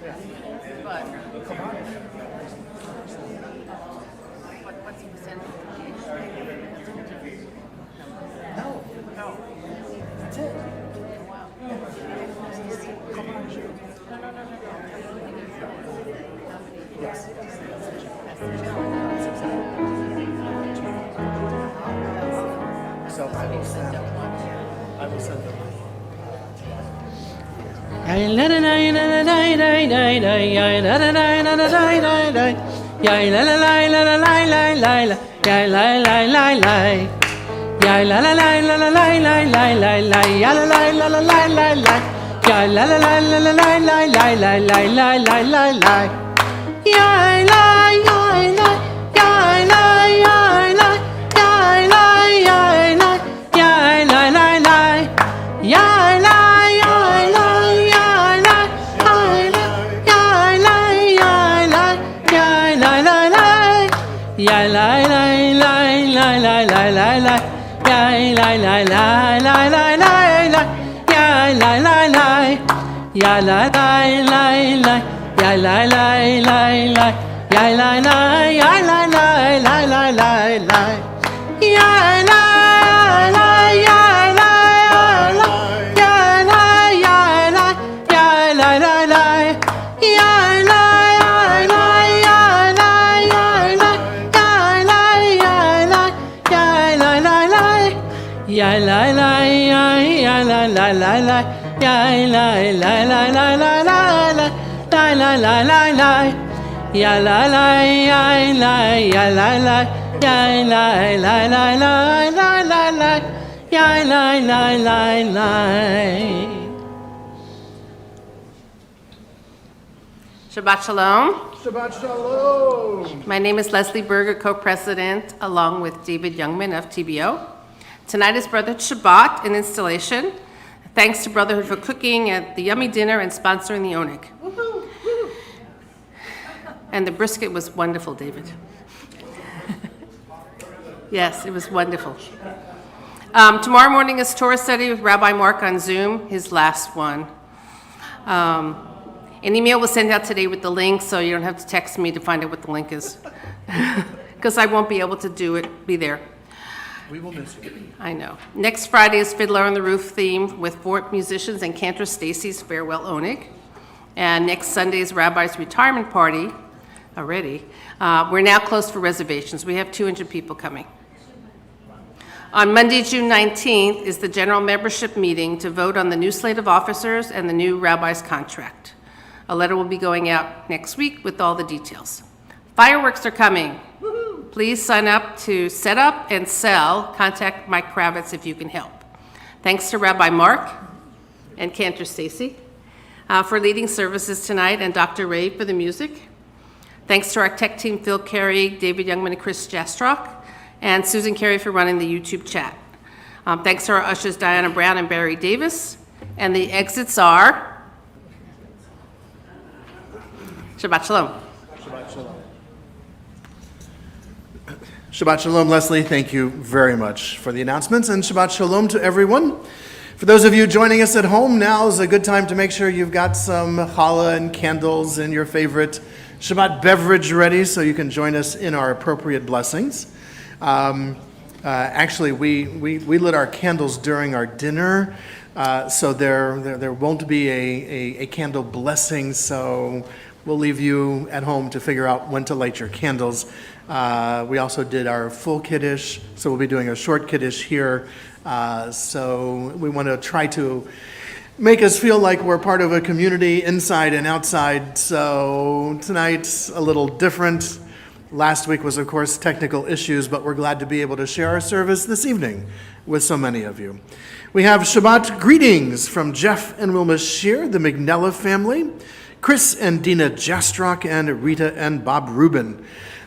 But what's the percentage? No. Oh. That's it. Wow. Yes. So I will send them. Shabbat Shalom. Shabbat Shalom. My name is Leslie Berger, co-president, along with David Youngman of TBO. Tonight is Brotherhood Shabbat, an installation. Thanks to Brotherhood for cooking at the yummy dinner and sponsoring the Onig. And the brisket was wonderful, David. Yes, it was wonderful. Tomorrow morning is Torah study with Rabbi Mark on Zoom, his last one. An email was sent out today with the link, so you don't have to text me to find out what the link is. Because I won't be able to be there. We will miss you. I know. Next Friday is Fiddler on the Roof theme with 4 musicians and Cantor Stacey's Farewell Onig. And next Sunday is Rabbi's retirement party already. We're now closed for reservations. We have 200 people coming. On Monday, June 19th is the general membership meeting to vote on the new slate of officers and the new rabbi's contract. A letter will be going out next week with all the details. Fireworks are coming. Please sign up to set up and sell. Contact Mike Kravitz if you can help. Thanks to Rabbi Mark and Cantor Stacey for leading services tonight, and Dr. Ray for the music. Thanks to our tech team, Phil Carey, David Youngman, and Chris Jastrock, and Susan Carey for running the YouTube chat. Thanks to our ushers, Diana Brown and Barry Davis. And the exits are Shabbat Shalom. Shabbat Shalom. Shabbat Shalom, Leslie. Thank you very much for the announcements, and Shabbat Shalom to everyone. For those of you joining us at home, now is a good time to make sure you've got some challah and candles and your favorite Shabbat beverage ready so you can join us in our appropriate blessings. Actually, we lit our candles during our dinner, so there won't be a candle blessing, so we'll leave you at home to figure out when to light your candles. We also did our full Kiddush, so we'll be doing a short Kiddush here. So we want to try to make us feel like we're part of a community inside and outside. So tonight's a little different. Last week was, of course, technical issues, but we're glad to be able to share our service this evening with so many of you. We have Shabbat greetings from Jeff and Wilma Shear, the McNella family, Chris and Dina Jastrock, and Rita and Bob Rubin.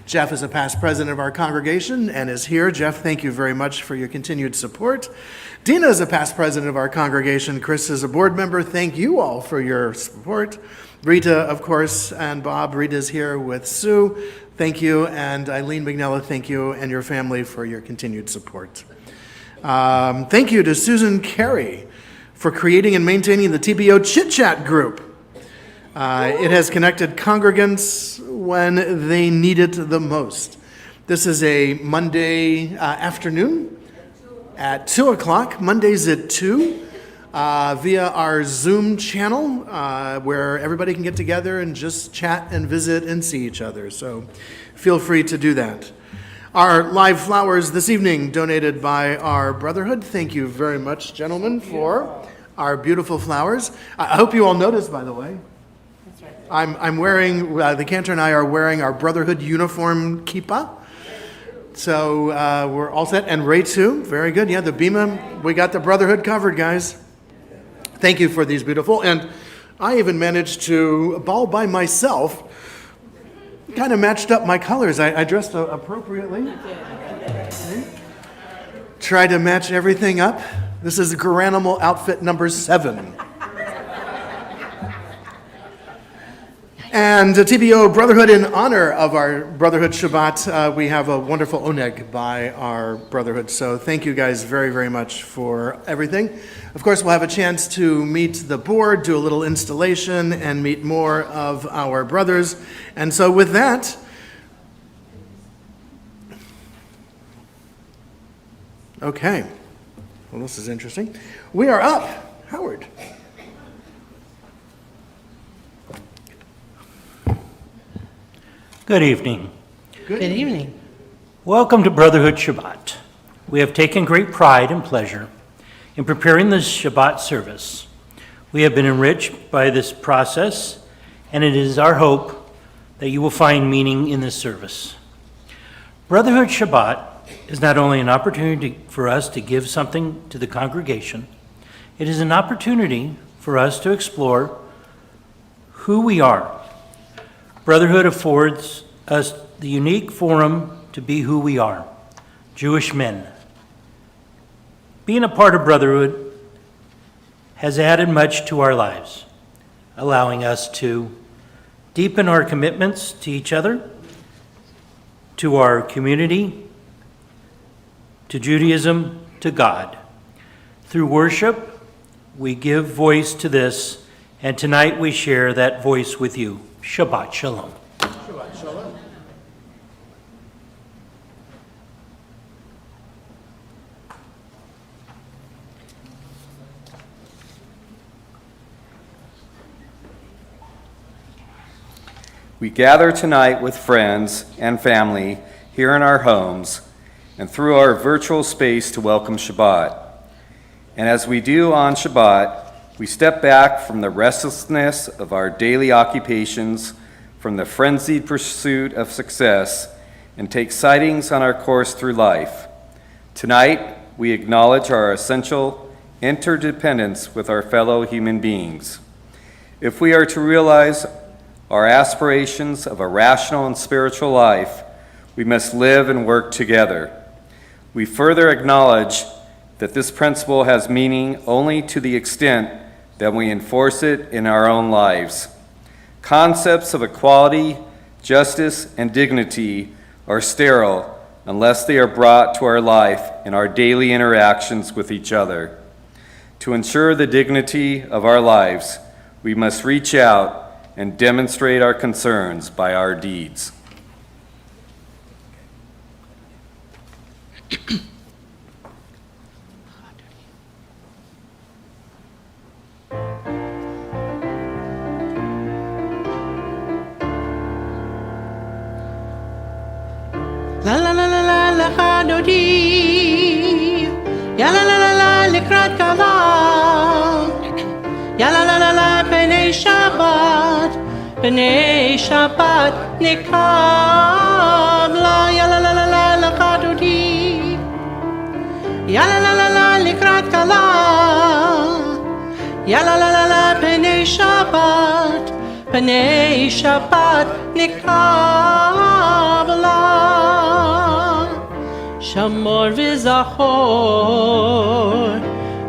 Jeff is a past president of our congregation and is here. Jeff, thank you very much for your continued support. Dina is a past president of our congregation. Chris is a board member. Thank you all for your support. Rita, of course, and Bob. Rita's here with Sue. Thank you. And Eileen McNella, thank you and your family for your continued support. Thank you to Susan Carey for creating and maintaining the TBO Chit Chat group. It has connected congregants when they need it the most. This is a Monday afternoon at 2 o'clock, Mondays at 2, via our Zoom channel, where everybody can get together and just chat and visit and see each other. So feel free to do that. Our live flowers this evening, donated by our Brotherhood. Thank you very much, gentlemen, for our beautiful flowers. I hope you all noticed, by the way. That's right. I'm wearing, the Cantor and I are wearing our Brotherhood uniform kippah. So we're all set. And Ray too, very good. Yeah, the Bima, we got the Brotherhood covered, guys. Thank you for these beautiful. And I even managed to, all by myself, kind of matched up my colors. I dressed appropriately. Tried to match everything up. This is Garanimal outfit number 7. And TBO Brotherhood, in honor of our Brotherhood Shabbat, we have a wonderful oneg by our Brotherhood. So thank you guys very, very much for everything. Of course, we'll have a chance to meet the board, do a little installation, and meet more of our brothers. And so with that, okay. Well, this is interesting. We are up. Howard. Good evening. Good evening. Welcome to Brotherhood Shabbat. We have taken great pride and pleasure in preparing this Shabbat service. We have been enriched by this process, and it is our hope that you will find meaning in this service. Brotherhood Shabbat is not only an opportunity for us to give something to the congregation, it is an opportunity for us to explore who we are. Brotherhood affords us the unique forum to be who we are, Jewish men. Being a part of Brotherhood has added much to our lives, allowing us to deepen our commitments to each other, to our community, to Judaism, to God. Through worship, we give voice to this, and tonight we share that voice with you. Shabbat Shalom. Shabbat Shalom. We gather tonight with friends and family here in our homes and through our virtual space to welcome Shabbat. And as we do on Shabbat, we step back from the restlessness of our daily occupations, from the frenzied pursuit of success, and take sightings on our course through life. Tonight, we acknowledge our essential interdependence with our fellow human beings. If we are to realize our aspirations of a rational and spiritual life, we must live and work together. We further acknowledge that this principle has meaning only to the extent that we enforce it in our own lives. Concepts of equality, justice, and dignity are sterile unless they are brought to our life in our daily interactions with each other. To ensure the dignity of our lives, we must reach out and demonstrate our concerns by our deeds. La la la la la la chadodi, ya la la la la likrat kala, ya la la la la b'nei Shabbat nikab la, ya la la la la la chadodi, ya la la la la likrat kala, ya la la la la b'nei Shabbat nikab la. Shamor v'zachor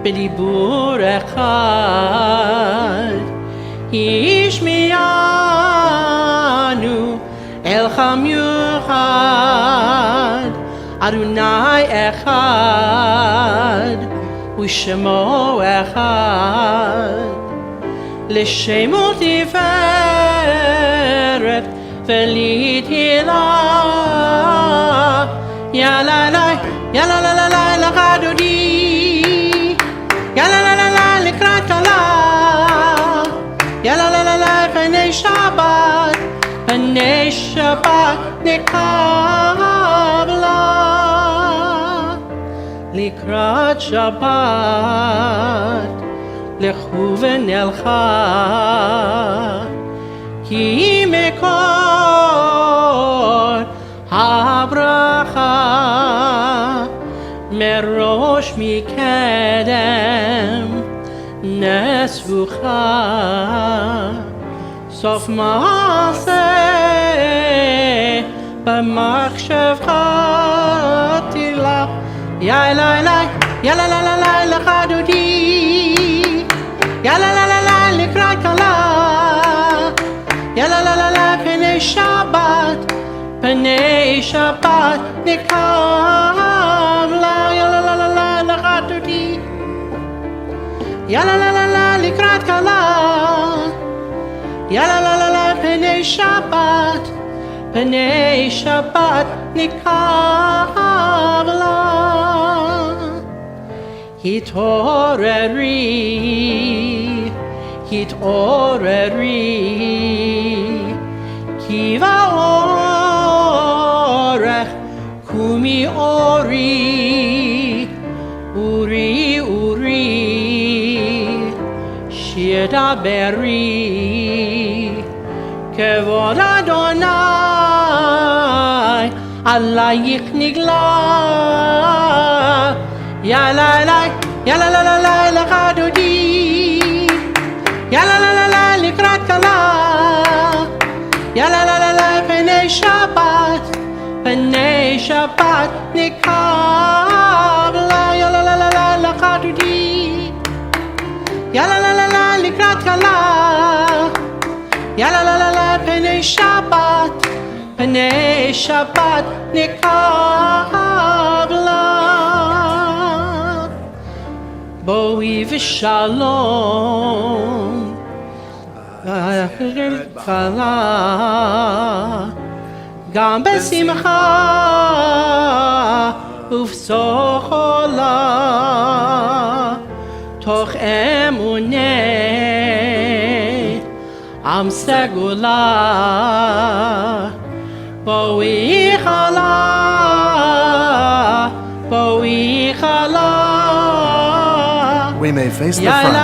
b'dibur echad Yishmianu el cham yuchad Adonai echad U'shemo echad לשמו תפארת ולתהילה. יאללה לילה לך דודי, יאללה לילה לקראת כלה, יאללה לילה פני שבת, פני שבת נקבלה. לקראת שבת לכו ונלכה, כי מקור הברכה מראש מקדם נסבוכה, סוף מעשה במחשבך תלך. יאללה לילה לך דודי, יאללה לילה לקראת כלה, יאללה לילה פני שבת, פני שבת נקבלה. יאללה לילה לך דודי, יאללה לילה לקראת כלה, יאללה לילה פני שבת, פני שבת נקבלה. התעוררי, התעוררי, כי באורך קומי אורי, אורי אורי, שיר דברי, כבוד אדוני עלייך נגלה. יאללה לילה לך דודי, יאללה לילה לקראת כלה, יאללה לילה פני שבת, פני שבת נקבלה. יאללה לילה לך דודי, יאללה לילה לקראת כלה, יאללה לילה פני שבת, פני שבת נקבלה. בואי ושלום כלה, גם בשמחה ובשולה, תוך אמוני עם סגולה. בואי כלה, בואי כלה, We may face the front.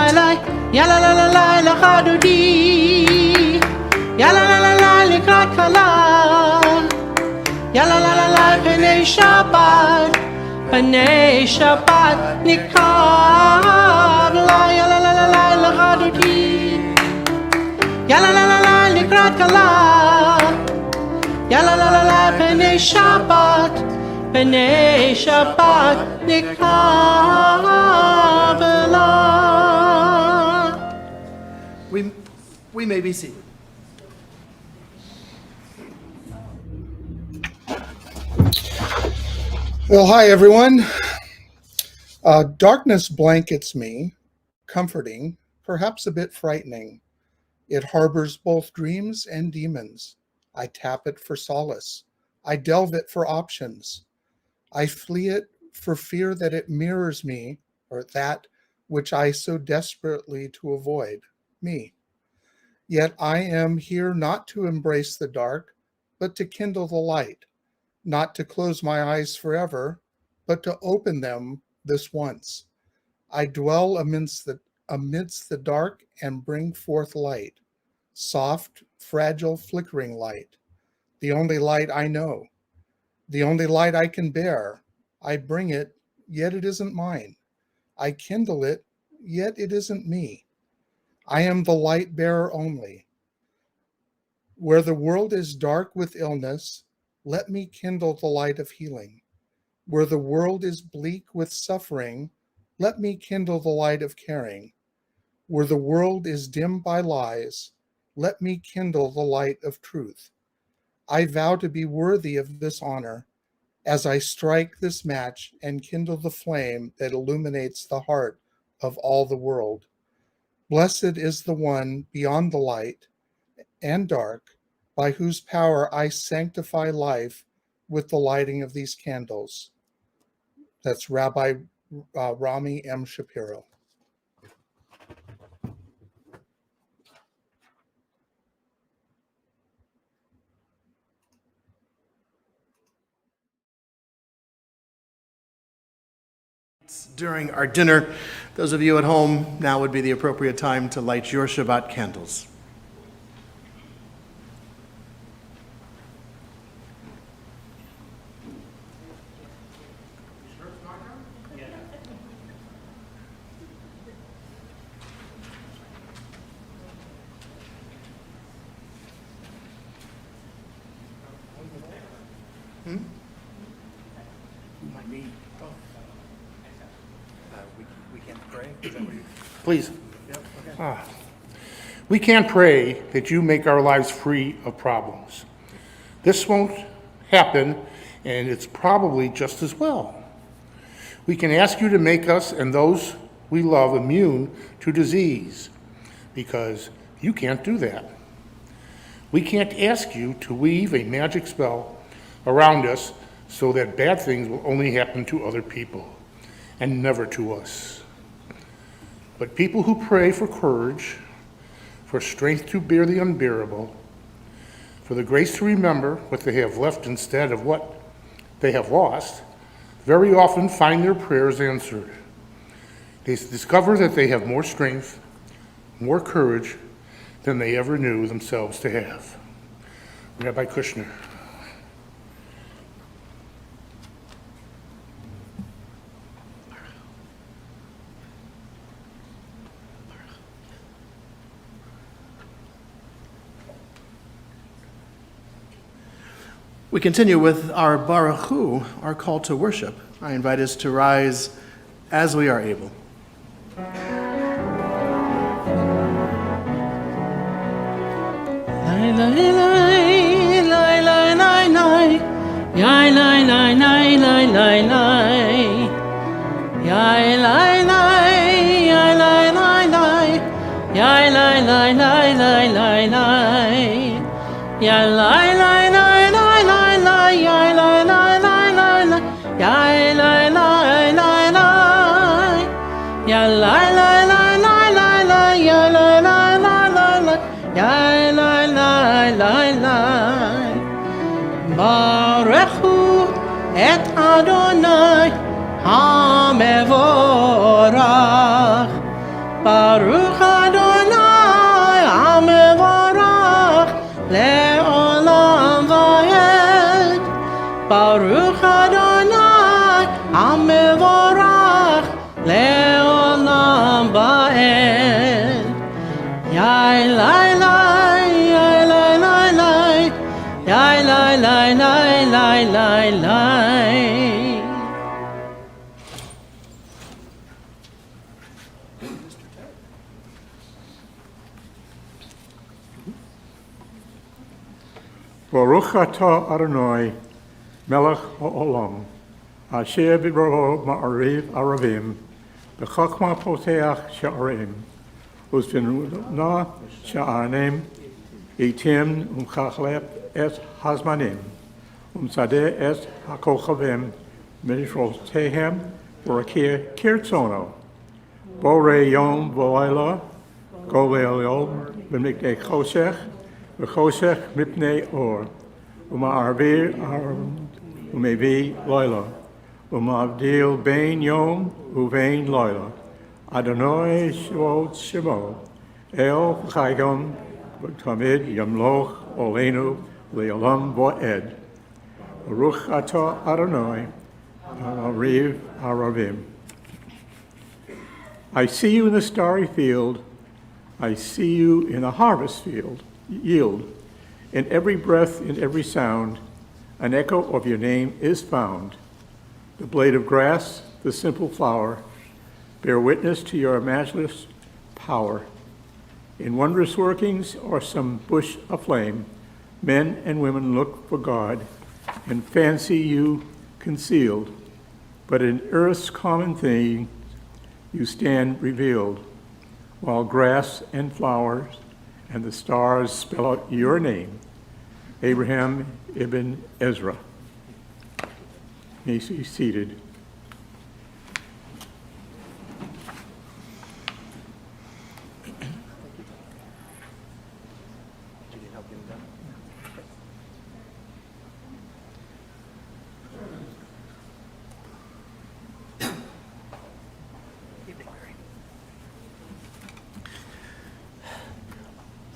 יאללה לילה לך דודי, יאללה לקראת כלה, יאללה לילה פני שבת, פני שבת נקבלה. יאללה לילה לך דודי, יאללה לקראת כלה, יאללה לילה פני שבת, פני שבת נקבלה. We may be seated. Well, hi, everyone. Darkness blankets me, comforting, perhaps a bit frightening. It harbors both dreams and demons. I tap it for solace. I delve it for options. I flee it for fear that it mirrors me, or that which I so desperately to avoid, me. Yet I am here not to embrace the dark, but to kindle the light, not to close my eyes forever, but to open them this once. I dwell amidst the dark and bring forth light, soft, fragile, flickering light, the only light I know, the only light I can bear. I bring it, yet it isn't mine. I kindle it, yet it isn't me. I am the light bearer only. Where the world is dark with illness, let me kindle the light of healing. Where the world is bleak with suffering, let me kindle the light of caring. Where the world is dim by lies, let me kindle the light of truth. I vow to be worthy of this honor as I strike this match and kindle the flame that illuminates the heart of all the world. Blessed is the one beyond the light and dark, by whose power I sanctify life with the lighting of these candles. That's Rabbi Rami M. Shapiro. During our dinner, those of you at home, now would be the appropriate time to light your Shabbat candles. Please. We can't pray that you make our lives free of problems. This won't happen, and it's probably just as well. We can ask you to make us and those we love immune to disease, because you can't do that. We can't ask you to weave a magic spell around us so that bad things will only happen to other people and never to us. But people who pray for courage, for strength to bear the unbearable, for the grace to remember what they have left instead of what they have lost, very often find their prayers answered. They discover that they have more strength, more courage than they ever knew themselves to have. Rabbi Kushner. We continue with our Baruch Hu, our call to worship. I invite us to rise as we are able. Baruch Hu et Adonai HaMevorach. Baruch Adonai HaMevorach le'olam va'ed. Baruch Adonai HaMevorach le'olam va'ed. Yai lai lai, yai lai lai lai, yai lai lai lai lai lai lai. Baruch atah Adonai, Melech ha'olam, asher b'roho ma'ariv aravim, b'chokma poteach sha'arim, uzb'nuna sha'anim, itim umchachlep et hazmanim, umsadeh et hakochavim, mishrotehem, v'rakir kirtzono, bore yom v'layla, govel yom, b'mikdei choshech, v'choshech mipnei or, uma'arvir umevi loyla, uma'avdil bein yom uvein loyla, Adonai shvot shemo, el chayom v'tamid yamloch olenu le'olam va'ed. Baruch atah Adonai, Ariv Aravim. I see you in the starry field, I see you in the harvest field. Yield. In every breath, in every sound, an echo of your name is found. The blade of grass, the simple flower, bear witness to your matchless power. In wondrous workings or some bush aflame, men and women look for God and fancy you concealed. But in earth's common thing, you stand revealed. while grass and flowers and the stars spell out your name, Abraham ibn Ezra. May you be seated.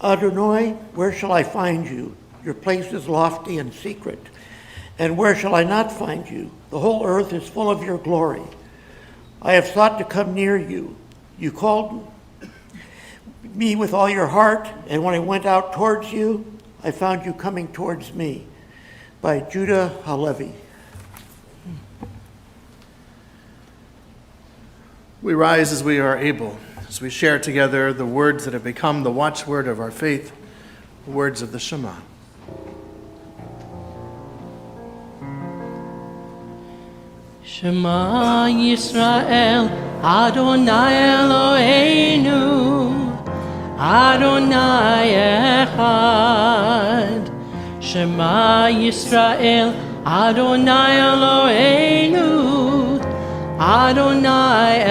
Adonai, where shall I find you? Your place is lofty and secret. And where shall I not find you? The whole earth is full of your glory. I have sought to come near you. You called me with all your heart, and when I went out towards you, I found you coming towards me. By Judah Halevi. We rise as we are able, as we share together the words that have become the watchword of our faith, the words of the Shema. Shema Yisrael, Adonai Eloheinu, Adonai Echad. Shema Yisrael, Adonai Eloheinu, Adonai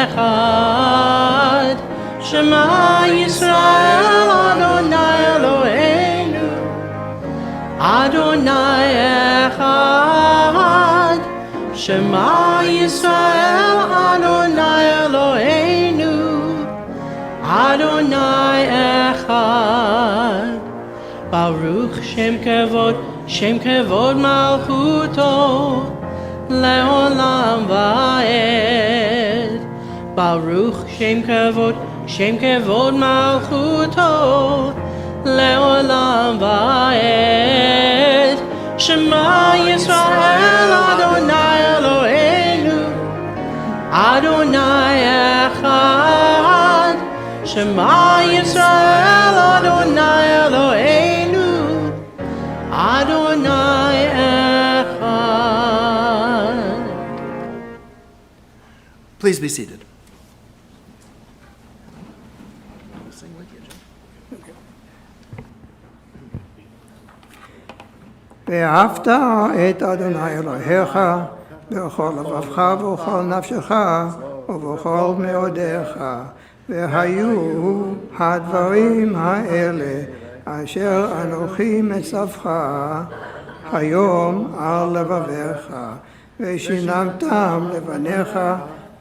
Echad. Shema Yisrael, Adonai Eloheinu, Adonai Echad. Shema Yisrael, Adonai Eloheinu, Adonai Echad. Baruch Shem Kevod Malchuto, Leolam Vaed. Baruch Shem Kevod Malchuto, Leolam Vaed. Shema Yisrael, Adonai Eloheinu, Adonai Echad. Shema Yisrael, Adonai Eloheinu, Adonai Echad. Please be seated. ואהבת את אדוני אלוהיך בכל לבבך ובכל נפשך ובכל מאודיך. והיו הדברים האלה אשר אנוכי מצווך היום על לבביך, ושיננתם לבניך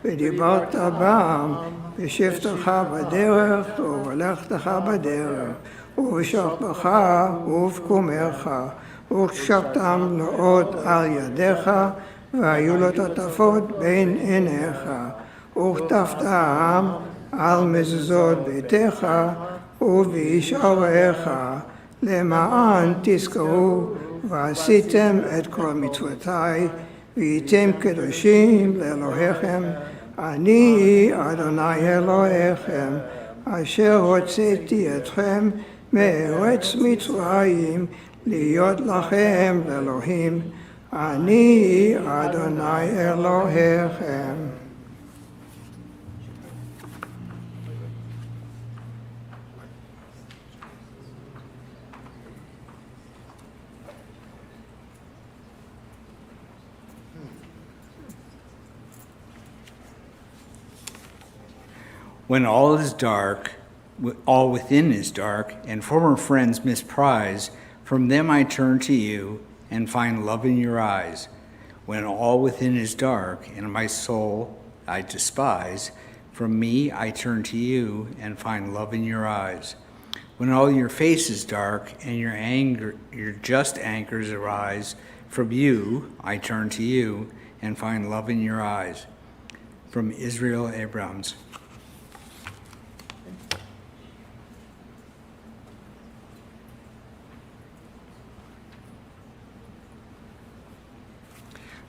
ודיברת בם בשבתך בדרך ובלכתך בדרך ובשוכבך ובקומך, וקשרתם מאוד על ידיך, והיו לו תטפות בין עיניך, וכתבתם על מזוזות ביתך ובשעריך, למען תזכרו ועשיתם את כל מצוותיי, והייתם קדושים לאלוהיכם. אני אדוני אלוהיכם, אשר הוצאתי אתכם מארץ מצרים, להיות לכם לאלוהים. אני אדוני אלוהיכם. When all is dark, all within is dark, and former friends misprize, from them I turn to you and find love in your eyes. When all within is dark, and my soul I despise, from me I turn to you and find love in your eyes. When all your face is dark, and your just anchors arise, from you I turn to you and find love in your eyes. From Israel Abrams.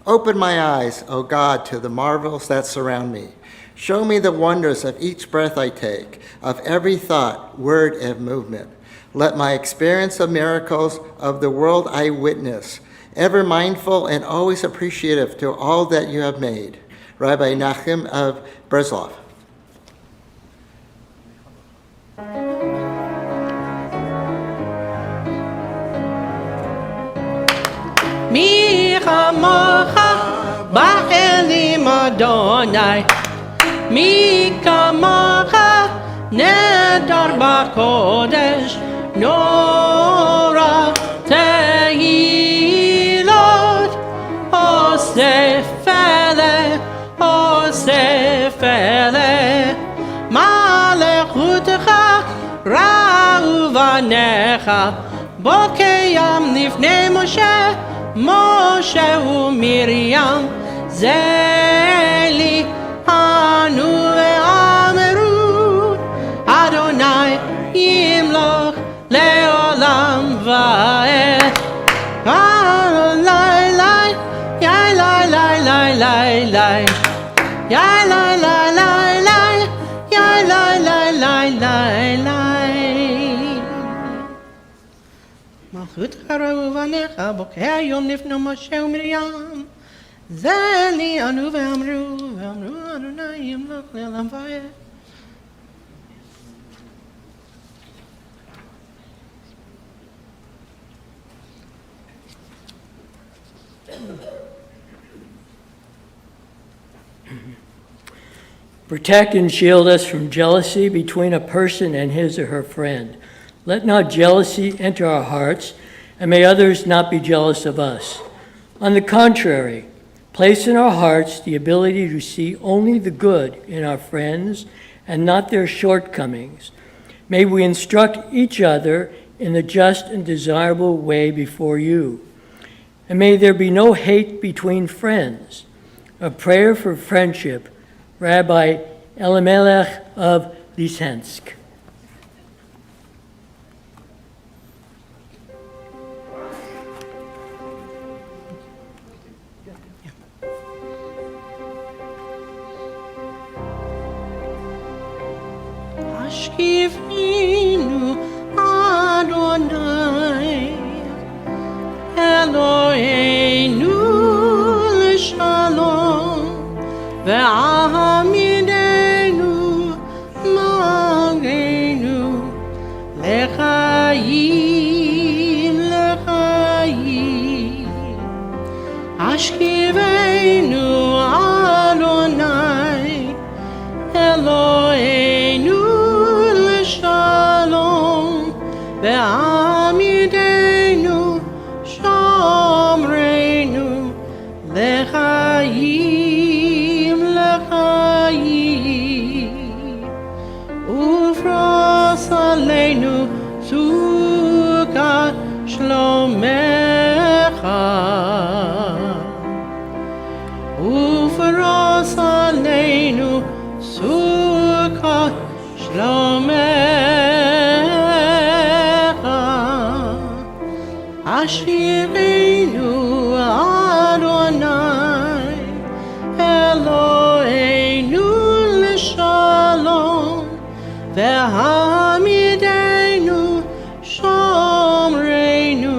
Open my eyes, O God, to the marvels that surround me. Show me the wonders of each breath I take, of every thought, word, and movement. Let my experience of miracles of the world I witness, ever mindful and always appreciative to all that you have made. Rabbi Nachum of Breslov. Adonai. Mi kamacha nedar bakodesh, nora tehilot, osefele, malechutcha ra'uvanecha, bokeyam nifnei Moshe u'Miriam, zeli anu ve'ameru, Adonai yimloch le'olam va'ed. Lai lai, yai lai lai lai lai lai, yai lai lai lai lai, yai lai lai lai lai lai. Malchut hara uvanecha, bokei hayom nifnu Moshe u'Miriam, zeli anu ve'amru Adonai yimloch le'olam va'ed. Protect and shield us from jealousy between a person and his or her friend. Let not jealousy enter our hearts, and may others not be jealous of us. On the contrary, place in our hearts the ability to see only the good in our friends and not their shortcomings. May we instruct each other in the just and desirable way before you. And may there be no hate between friends. A prayer for friendship, Rabbi Elimelech of Lisensk. Ashkivinu Adonai Eloheinu l'shalom ve'ahamidenu magenu lechayim lechayim. Ashkivenu Adonai Eloheinu l'shalom ve'ahamidenu shomreinu lechayim lechayim. Ufros aleinu sukkah shlomecha, ufros aleinu sukkah shlomecha. Ashirenu Adonai Eloheinu l'shalom ve'hamidenu shomreinu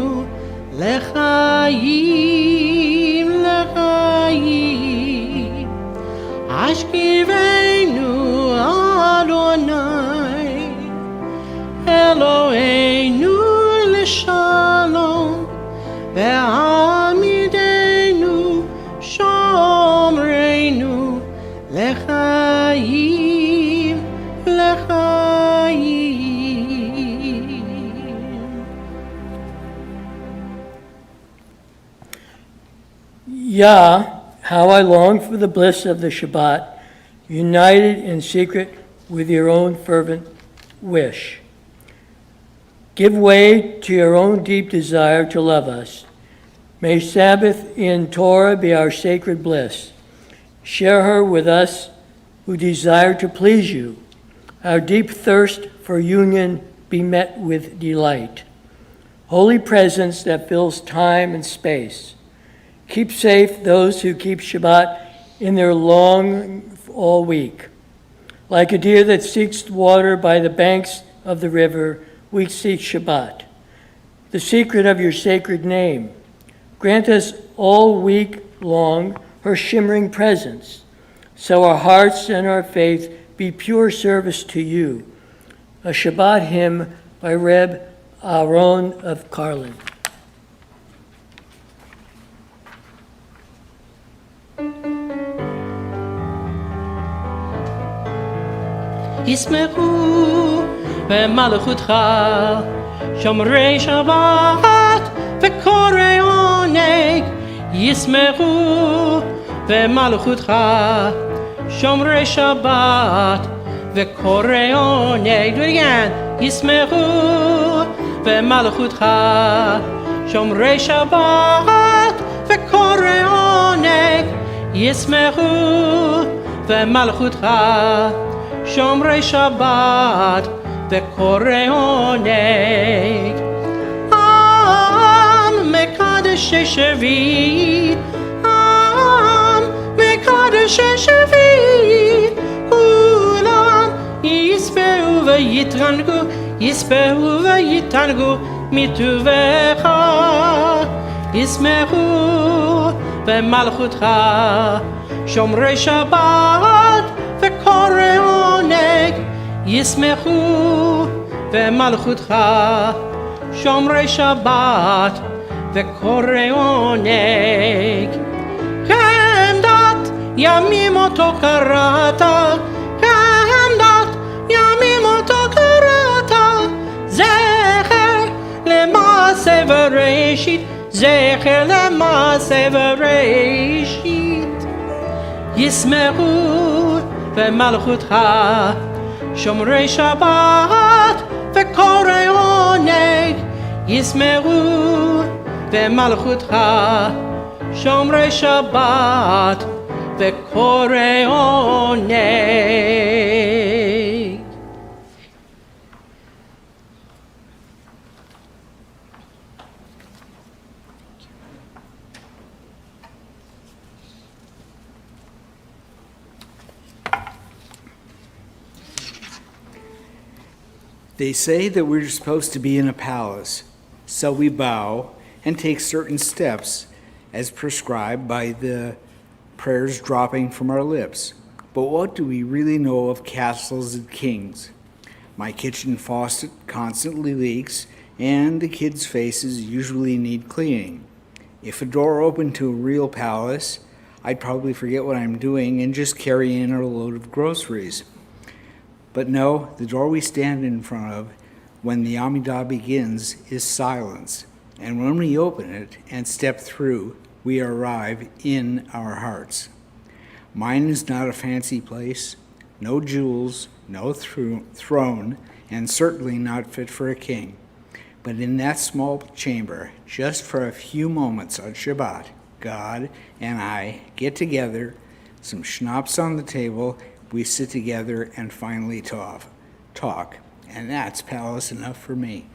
lechayim lechayim. Ashkivenu Adonai Eloheinu l'shalom ve'amidenu shomreinu lechayim lechayim. Yah, how I long for the bliss of the Shabbat, united in secret with your own fervent wish. Give way to your own deep desire to love us. May Sabbath in Torah be our sacred bliss. Share her with us who desire to please you. Our deep thirst for union be met with delight. Holy presence that fills time and space. Keep safe those who keep Shabbat in their long all week. Like a deer that seeks water by the banks of the river, we seek Shabbat, the secret of your sacred name. Grant us all week long her shimmering presence, so our hearts and our faith be pure service to you. A Shabbat hymn by Reb Aaron of Carlin. ישמחו במלכותך, שומרי שבת וקוראי עונג, ישמחו במלכותך, שומרי שבת וקוראי עונג. Do it again. ישמחו במלכותך, שומרי שבת וקוראי עונג, ישמחו במלכותך, שומרי שבת וקוראי עונג. עם מקדשי שביעית, עם מקדשי שביעית, כולם יספרו ויתענגו, יספרו ויתענגו מטובך, ישמחו במלכותך, שומרי שבת וקוראי עונג, ישמחו במלכותך, שומרי שבת וקוראי עונג. חמדת ימים אותו קראת, חמדת ימים אותו קראת, זכר למעשה בראשית, זכר למעשה בראשית. ישמחו במלכותך, שומרי שבת וקוראי עונג, ישמחו במלכותך, שומרי שבת וקוראי עונג. They say that we're supposed to be in a palace, so we bow and take certain steps as prescribed by the prayers dropping from our lips. But what do we really know of castles and kings? My kitchen faucet constantly leaks, and the kids' faces usually need cleaning. If a door opened to a real palace, I'd probably forget what I'm doing and just carry in a load of groceries. But no, the door we stand in front of when the Amidah begins is silence. And when we open it and step through, we arrive in our hearts. Mine is not a fancy place, no jewels, no throne, and certainly not fit for a king. But in that small chamber, just for a few moments on Shabbat, God and I get together, some schnapps on the table, we sit together and finally talk, and that's palace enough for me.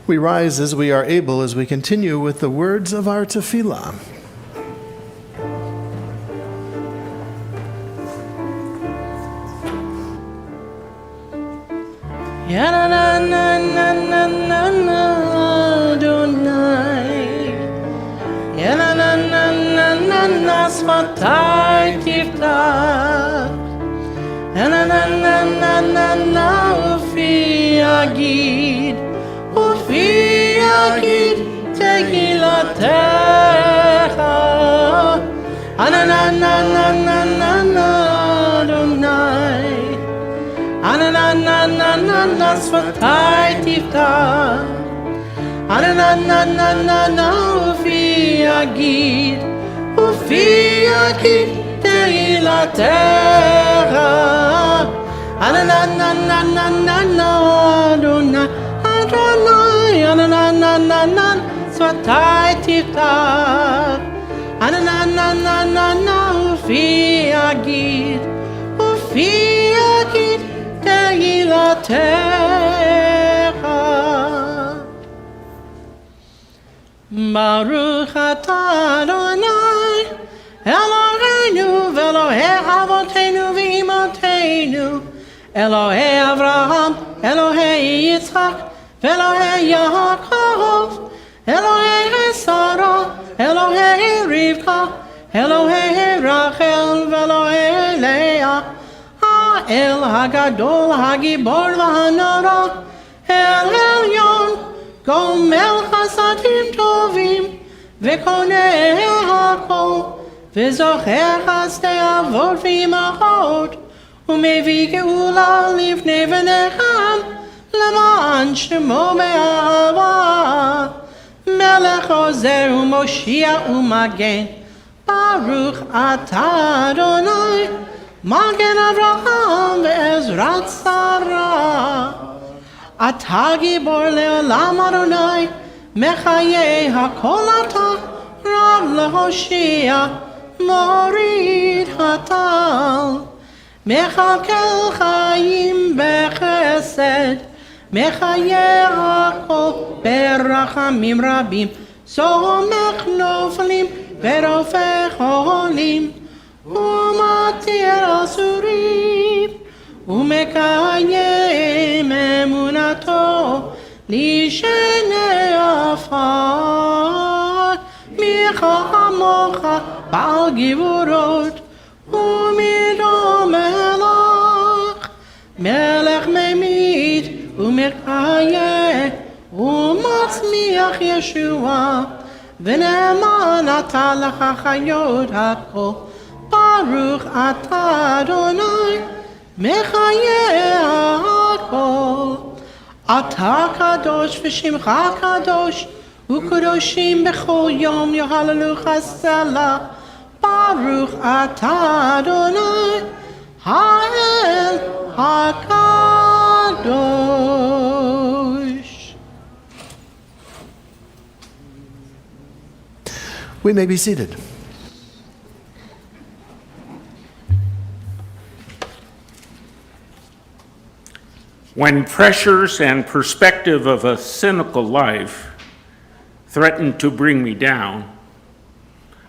We rise as we are able as we continue with the words of our tefillah. Ya na na na na na na na Adonai. Ya na na na na na na sfatai tiftach. Ya na na na na na na ufi agid, ufi agid tehilatecha. Ya na na na na na na na Adonai. Ana na na na na na sfatai tiftach. Ana na na na na na ufi agid tehilatecha. Ana na na na na na na Adonai, Adonai. Ana na na na na sfatai tiftach. Ana na na na na na ufi agid tehilatecha. Baruch atah Adonai Eloheinu v'Elohei avoteinu v'imotenu, Elohei Avraham, Elohei Yitzchak, v'Elohei Yaakov, Elohei Sarah, Elohei Rivka, Elohei Rachel, v'Elohei Leah, El Hagadol, Hagibor v'Hanora, El Elyon, Gomel Chasadim Tovim, V'Konei HaKol, וזוכר חסדי אבות ואמהות, ומביא גאולה לבני בניכם, למען שמו באהבה. מלך עוזר ומושיע ומגן, ברוך אתה אדוני, מגן אברהם ועזרת שרה. אתה גיבור לעולם אדוני, מחיי הכל אתה, רב להושיע, מוריד הטל. מכלכל חיים בחסד, מחיי הכל ברחמים רבים, סומך נופלים ורופא חולים, ומתיר אסורים, ומקיים אמונתו לשני עפר. מי כמוך בעל גבורות, ומי דומה לך, מלך ממית ומחיה ומצמיח ישועה, ונאמן אתה לך חיות הכל. ברוך אתה אדוני, מחיה הכל. אתה קדוש ושמך קדוש, וקדושים בכל יום יהללוך סלה. ברוך אתה אדוני, האל הקדוש. We may be seated. When pressures and perspective of a cynical life threaten to bring me down,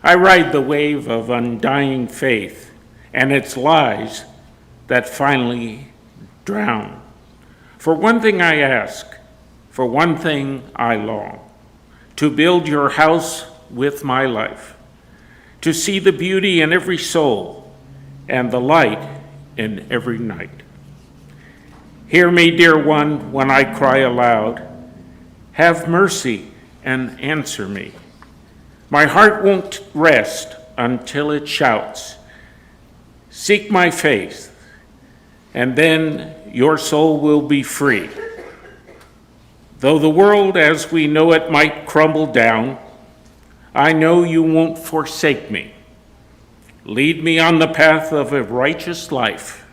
I ride the wave of undying faith and its lies that finally drown. For one thing I ask, for one thing I long, to build your house with my life, to see the beauty in every soul and the light in every night. Hear me, dear one, when I cry aloud. Have mercy and answer me. My heart won't rest until it shouts, seek my face, and then your soul will be free. Though the world as we know it might crumble down, I know you won't forsake me. Lead me on the path of a righteous life,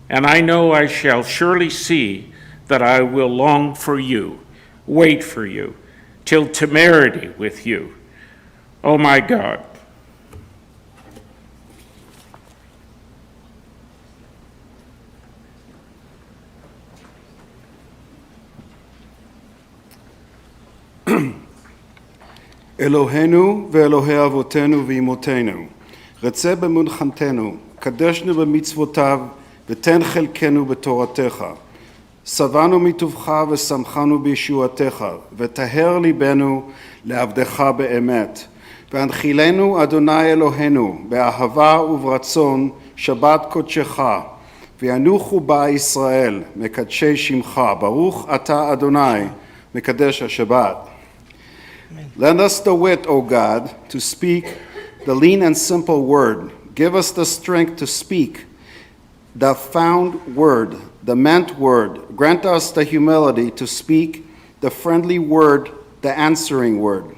and I know I shall surely see that I will long for you, wait for you, till temerity with you. Oh my God. אלוהינו ואלוהי אבותינו ואמותינו, רצה במנחמתנו, קדשנו במצוותיו, ותן חלקנו בתורתך. שבענו מטובך ושמחנו בישועתך, וטהר ליבנו לעבדך באמת. והנחילנו אדוני אלוהינו באהבה וברצון שבת קודשך, וינוחו בה ישראל מקדשי שמך. ברוך אתה אדוני מקדש השבת. Lend us the wit, O God, to speak the lean and simple word. Give us the strength to speak the found word, the meant word. Grant us the humility to speak the friendly word, the answering word.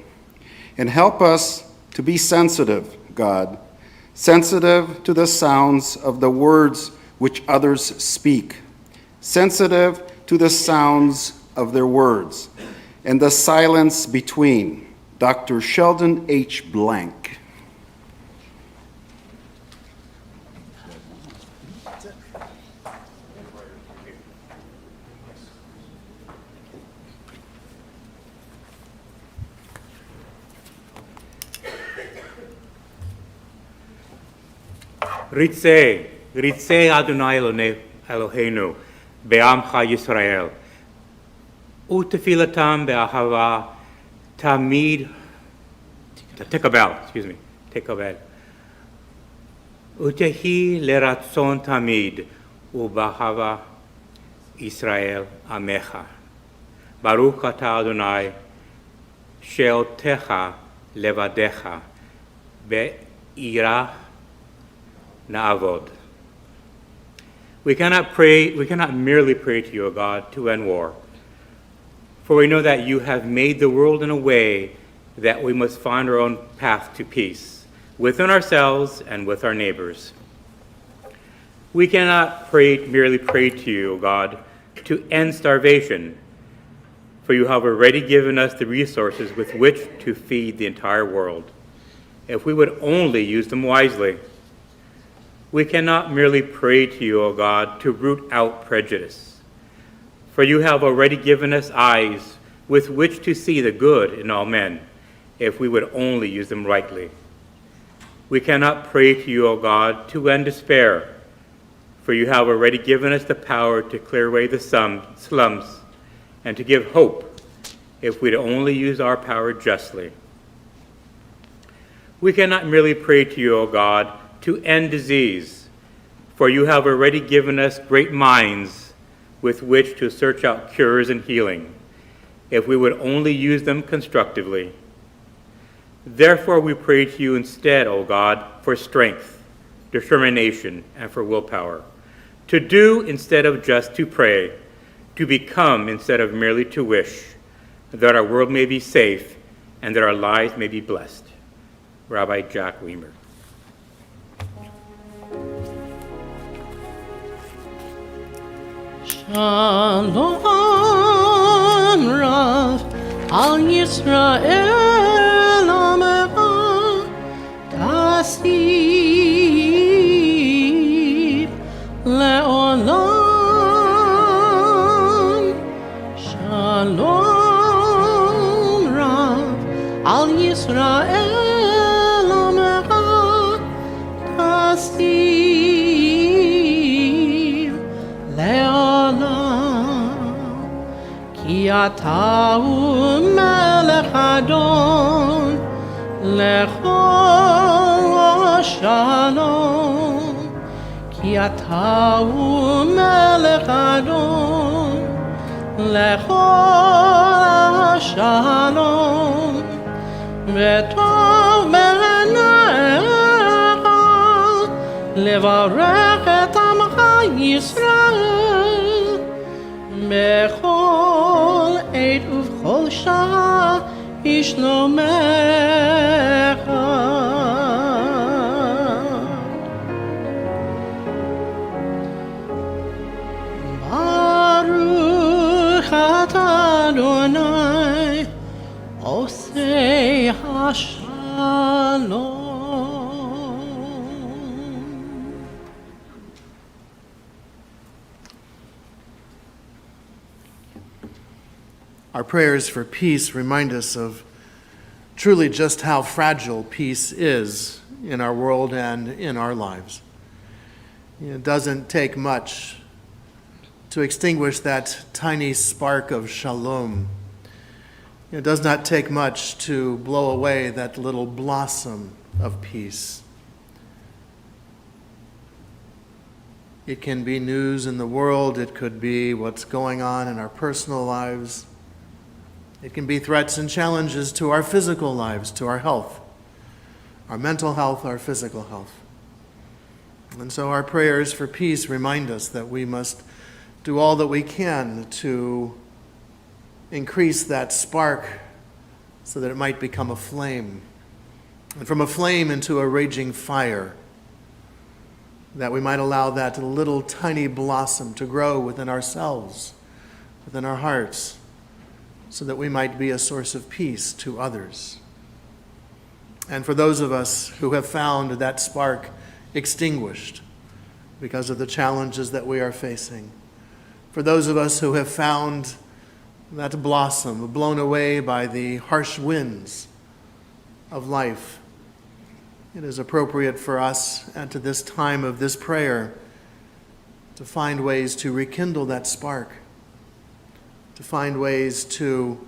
And help us to be sensitive, God, sensitive to the sounds of the words which others speak, sensitive to the sounds of their words, and the silence between. Dr. Sheldon H. Blank. ריצה אדוני אלוהינו בעמך ישראל, ותפילתם באהבה תמיד, תקבל, ותהי לרצון תמיד, ובאהבה ישראל עמך. ברוך אתה אדוני, שאותך לבדך, ira na'avod. We cannot merely pray to you, O God, to end war. For we know that you have made the world in a way that we must find our own path to peace, within ourselves and with our neighbors. We cannot merely pray to you, O God, to end starvation, for you have already given us the resources with which to feed the entire world, if we would only use them wisely. We cannot merely pray to you, O God, to root out prejudice, for you have already given us eyes with which to see the good in all men, if we would only use them rightly. We cannot pray to you, O God, to end despair, for you have already given us the power to clear away the slums and to give hope, if we'd only use our power justly. We cannot merely pray to you, O God, to end disease, for you have already given us great minds with which to search out cures and healing, if we would only use them constructively. Therefore we pray to you instead, O God, for strength, determination, and for willpower, to do instead of just to pray, to become instead of merely to wish, that our world may be safe and that our lives may be blessed. Rabbi Jack Weimer. Shalom Rav al Yisrael Amecha Tasib Le'olam. Shalom Rav al Yisrael Amecha Tasib Le'olam. Ki ata'u melech adon lechol shalom. Ki ata'u melech adon lechol shalom. V'tov b'neicha levarech et amcha Yisrael bechol עת ובכל שעה ישלומך. ברוך אתה אדוני עושה השלום. Our prayers for peace remind us of truly just how fragile peace is in our world and in our lives. It doesn't take much to extinguish that tiny spark of shalom. It does not take much to blow away that little blossom of peace. It can be news in the world. It could be what's going on in our personal lives. It can be threats and challenges to our physical lives, to our health, our mental health, our physical health. And so our prayers for peace remind us that we must do all that we can to increase that spark so that it might become a flame, and from a flame into a raging fire, that we might allow that little tiny blossom to grow within ourselves, within our hearts, so that we might be a source of peace to others. And for those of us who have found that spark extinguished because of the challenges that we are facing, for those of us who have found that blossom blown away by the harsh winds of life, it is appropriate for us at this time of this prayer to find ways to rekindle that spark, to find ways to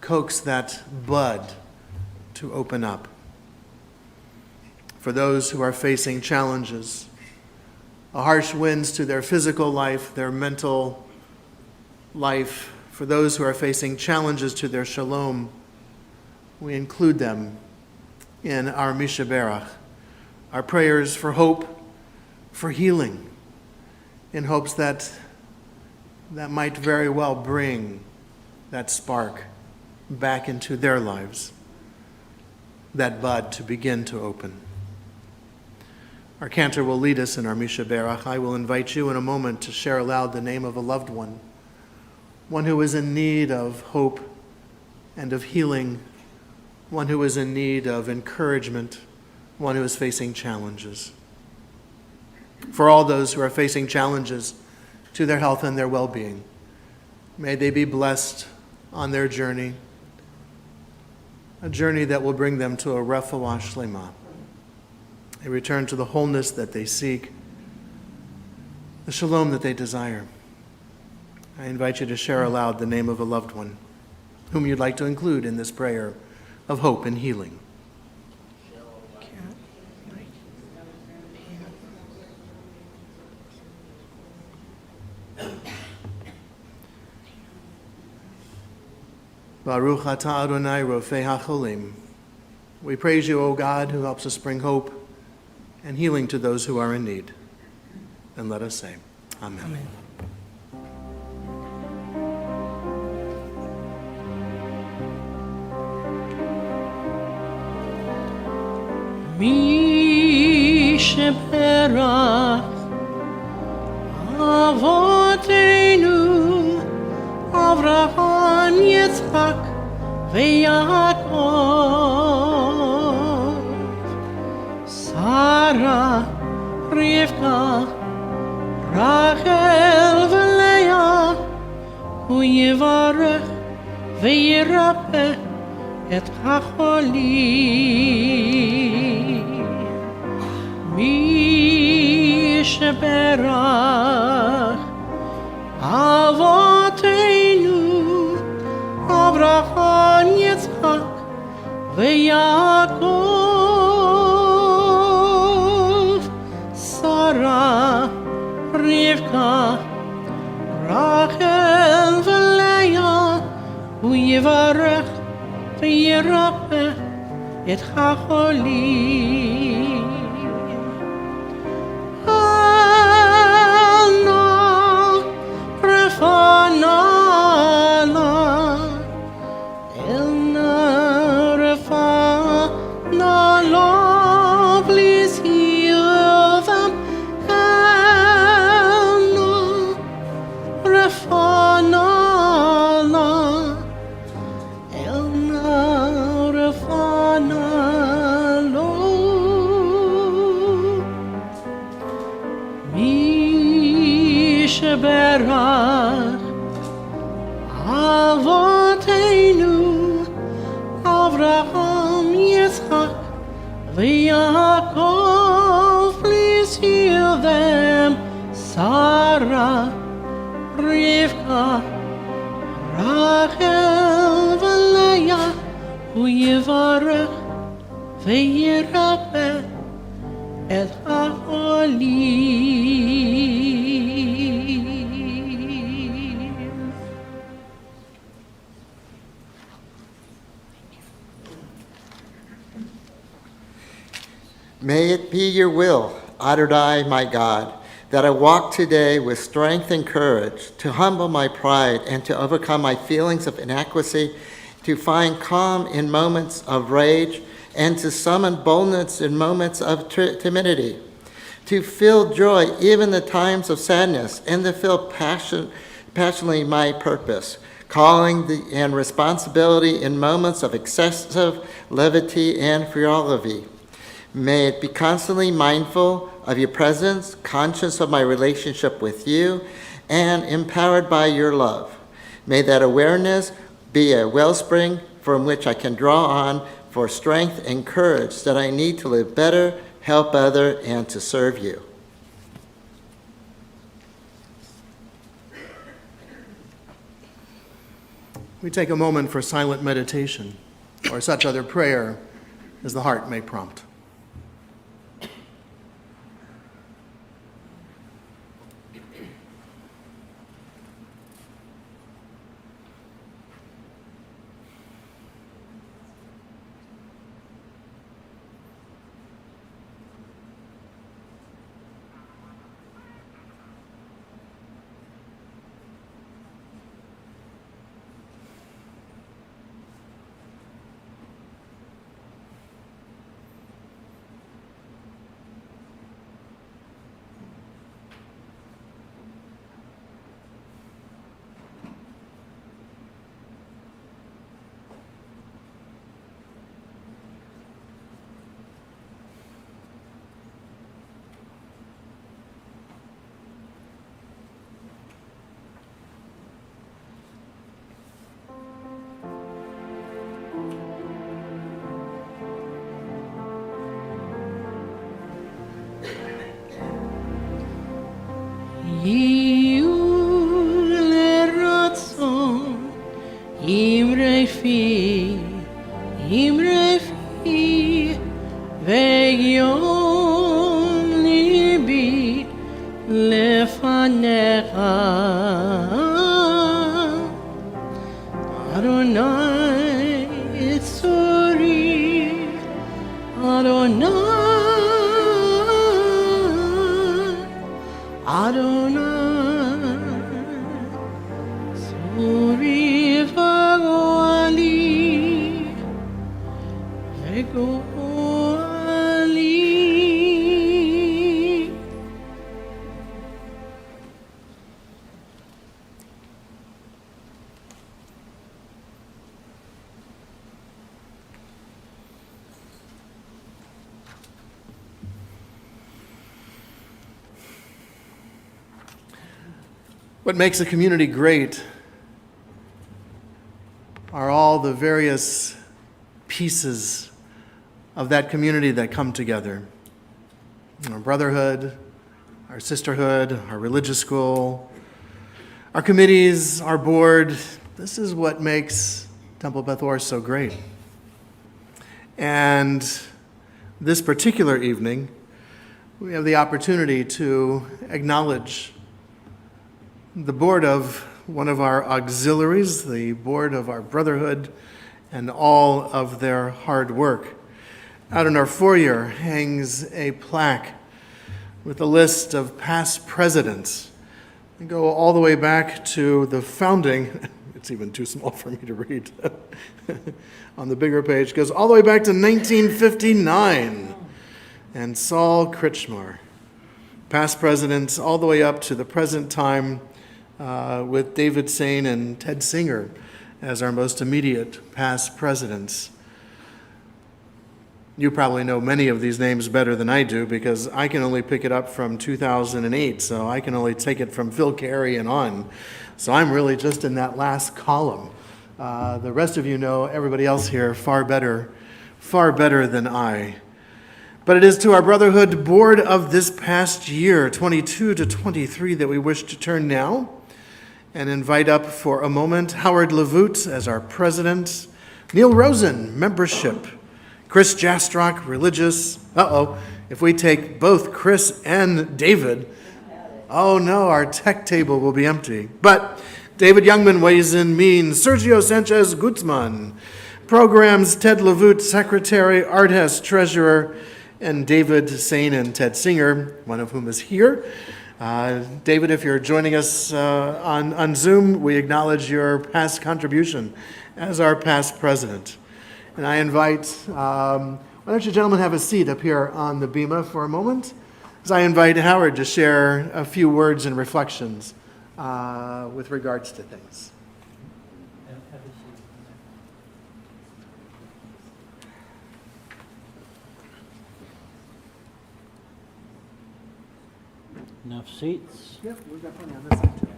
coax that bud to open up. For those who are facing challenges, harsh winds to their physical life, their mental life, for those who are facing challenges to their shalom, we include them in our Mishaberach our prayers for hope, for healing, in hopes that that might very well bring that spark back into their lives, that bud to begin to open. Our cantor will lead us in our Misha Berach. I will invite you in a moment to share aloud the name of a loved one who is in need of hope and of healing, one who is in need of encouragement, one who is facing challenges. For all those who are facing challenges to their health and their well-being, may they be blessed on their journey, a journey that will bring them to a refuah shlema, a return to the wholeness that they seek, the shalom that they desire. I invite you to share aloud the name of a loved one whom you'd like to include in this prayer of hope and healing. Baruch atah Adonai Rofei HaCholim. We praise you, O God, who helps us bring hope and healing to those who are in need. And let us say, Amen. Amen. Mi sheberach avotenu Avraham, Yitzchak, veYaakov, Sarah, Rivka, Rachel, veLeah, Hu yivarech veyirapeh et hacholim. Mi sheberach Avotenu, Avraham, Yitzchak, veYaakov, Sarah, Rivka, Rachel, veLeah, Hu yivarech veyirapeh et hacholim. Berach Avotenu Avraham, Yitzchak, veYaakov, please heal them. Sarah, Rivka, Rachel, veLeah, Hu yivarech veyirapeh et hacholim. May it be your will, Adonai, my God, that I walk today with strength and courage to humble my pride and to overcome my feelings of inadequacy, to find calm in moments of rage, and to summon boldness in moments of timidity, to feel joy even in the times of sadness, and to feel passionately my purpose, calling and responsibility in moments of excessive levity and frivolity. May it be constantly mindful of your presence, conscious of my relationship with you, and empowered by your love. May that awareness be a wellspring from which I can draw on for strength and courage that I need to live better, help others, and to serve you. We take a moment for silent meditation or such other prayer as the heart may prompt. לפניך, אדוני צורי, אדוני, אדוני צורי וגואלי, וגואלי. What makes a community great are all the various pieces of that community that come together. Our brotherhood, our sisterhood, our religious school, our committees, our board. This is what makes Temple Beth Or so great. And this particular evening, we have the opportunity to acknowledge the board of one of our auxiliaries, the board of our brotherhood, and all of their hard work. Out in our foyer hangs a plaque with a list of past presidents. We go all the way back to the founding, it's even too small for me to read on the bigger page, goes all the way back to 1959, and Saul Kritchmar. Past presidents all the way up to the present time, with David Sain and Ted Singer as our most immediate past presidents. You probably know many of these names better than I do because I can only pick it up from 2008, so I can only take it from Phil Carey and on. So I'm really just in that last column. The rest of you know everybody else here far better than I. But it is to our Brotherhood Board of this past year, 22 to 23, that we wish to turn now and invite up for a moment Howard Levoot as our president, Neil Rosen, membership, Chris Jastrock, religious. If we take both Chris and David, oh no, our tech table will be empty. But David Youngman weighs in mean, Sergio Sanchez Guzman, programs Ted Levoot, secretary, Art Hess, treasurer, and David Sain and Ted Singer, one of whom is here. David, if you're joining us on Zoom, we acknowledge your past contribution as our past president. And I invite, why don't you gentlemen have a seat up here on the bema for a moment, as I invite Howard to share a few words and reflections with regards to things. Enough seats? Yep, we've got plenty on this side too.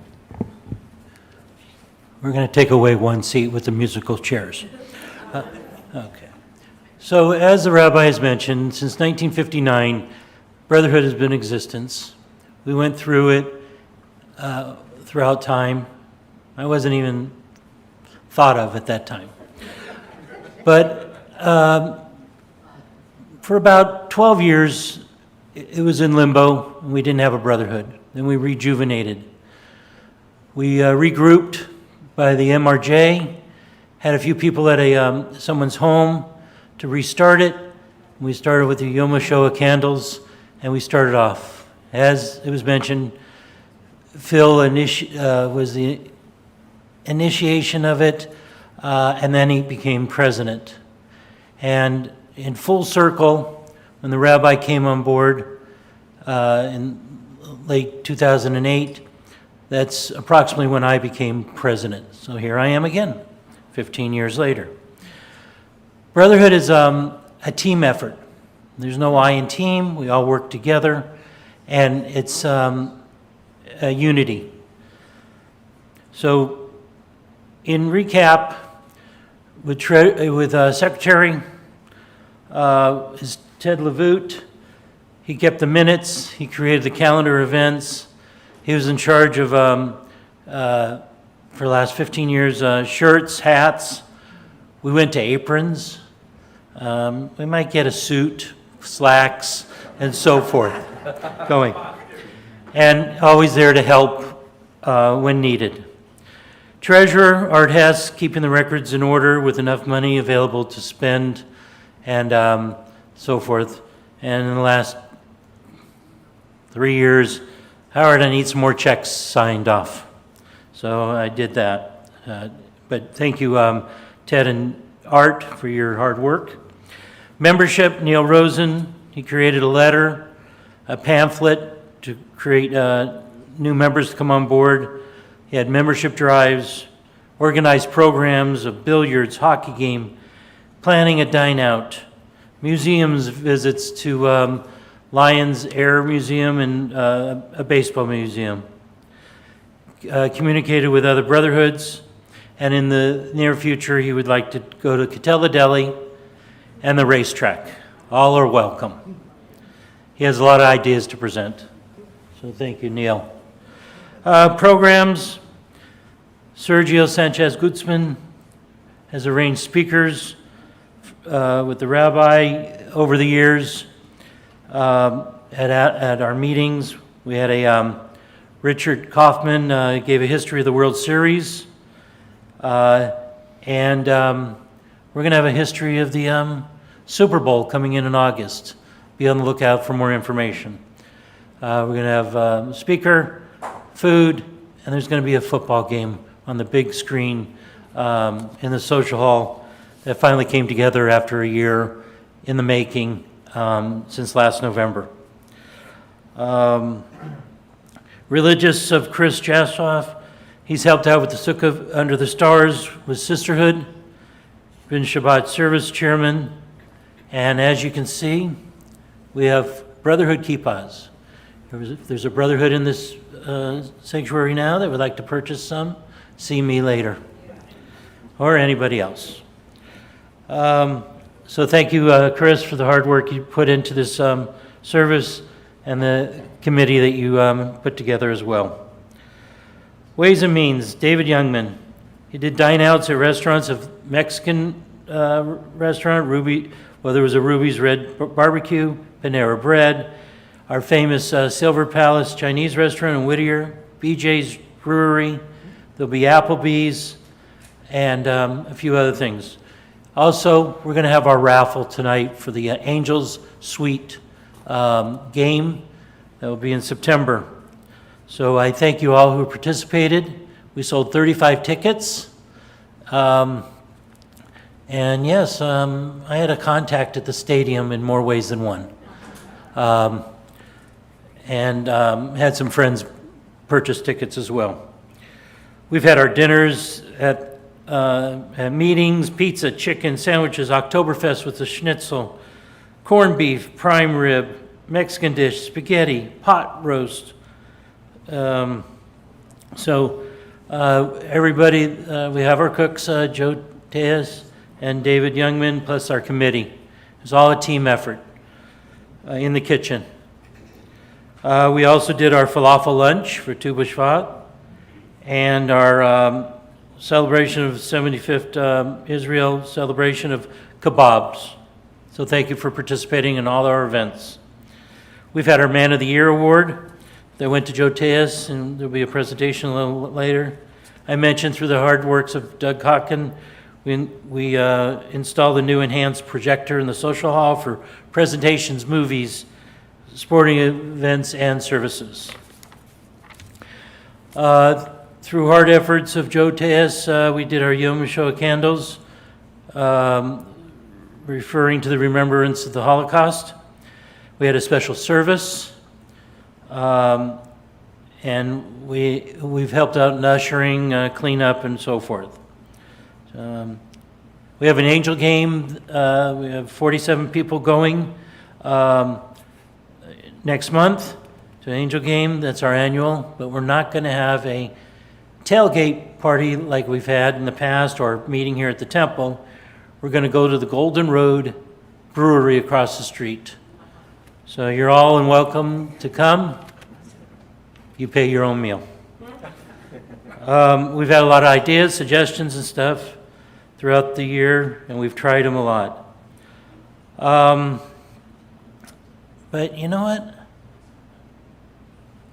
We're going to take away one seat with the musical chairs. Okay. So as the rabbi has mentioned, since 1959, Brotherhood has been in existence. We went through it throughout time. I wasn't even thought of at that time. But for about 12 years, it was in limbo, and we didn't have a brotherhood. Then we rejuvenated. We regrouped by the MRJ, had a few people at someone's home to restart it. We started with the Yom HaShoah candles, and we started off. As it was mentioned, Phil was the initiation of it, and then he became president. And in full circle, when the rabbi came on board in late 2008, that's approximately when I became president. So here I am again, 15 years later. Brotherhood is a team effort. There's no I in team. We all work together, and it's a unity. So in recap, with Secretary is Ted Levoot. He kept the minutes. He created the calendar events. He was in charge of, for the last 15 years, shirts, hats. We went to aprons. We might get a suit, slacks, and so forth going. and always there to help when needed. Treasurer, Art Hess, keeping the records in order with enough money available to spend and so forth. And in the last 3 years, Howard, I need some more checks signed off. So I did that. But thank you, Ted and Art, for your hard work. Membership, Neil Rosen, he created a letter, a pamphlet to create new members to come on board. He had membership drives, organized programs of billiards, hockey game, planning a dine out, museums visits to Lions Air Museum and a baseball museum. Communicated with other brotherhoods, and in the near future he would like to go to Catella Deli and the racetrack. All are welcome. He has a lot of ideas to present. So thank you, Neil. Programs, Sergio Sanchez Guzman has arranged speakers with the Rabbi over the years at our meetings. We had a Richard Kaufman gave a history of the World Series, and we're going to have a history of the Super Bowl coming in August. Be on the lookout for more information. We're going to have a speaker, food, and there's going to be a football game on the big screen in the social hall that finally came together after a year in the making since last November. Religious of Chris Jassoff, he's helped out with the Sukkah Under the Stars with Sisterhood, been Shabbat service chairman, and as you can see, we have Brotherhood Kippahs. If there's a brotherhood in this sanctuary now that would like to purchase some, see me later, or anybody else. So thank you, Chris, for the hard work you put into this service and the committee that you put together as well. Ways and Means, David Youngman. He did dine-outs at restaurants of Mexican restaurant, Ruby, well, there was a Ruby's Red Barbecue, Panera Bread, our famous Silver Palace Chinese restaurant in Whittier, BJ's Brewery, there'll be Applebee's, and a few other things. Also, we're going to have our raffle tonight for the Angels Suite game that will be in September. So I thank you all who participated. We sold 35 tickets. And yes, I had a contact at the stadium in more ways than one. And had some friends purchase tickets as well. We've had our dinners at meetings, pizza, chicken, sandwiches, Oktoberfest with the schnitzel, corned beef, prime rib, Mexican dish, spaghetti, pot roast. Everybody, we have our cooks, Joe Tejas and David Youngman, plus our committee. It's all a team effort in the kitchen. We also did our falafel lunch for Tu B'Shvat and our celebration of 75th Israel celebration of kebabs. So thank you for participating in all our events. We've had our Man of the Year award that went to Joe Tejas, and there'll be a presentation a little later. I mentioned through the hard works of Doug Hotkin, we installed a new enhanced projector in the social hall for presentations, movies, sporting events, and services. Through hard efforts of Joe Tejas, we did our Yom HaShoah candles, referring to the remembrance of the Holocaust. We had a special service, and we've helped out in ushering, cleanup, and so forth. We have an angel game. We have 47 people going next month to an angel game. That's our annual, but we're not going to have a tailgate party like we've had in the past or meeting here at the temple. We're going to go to the Golden Road Brewery across the street. So you're all welcome to come. You pay your own meal. We've had a lot of ideas, suggestions, and stuff throughout the year, and we've tried them a lot. But you know what?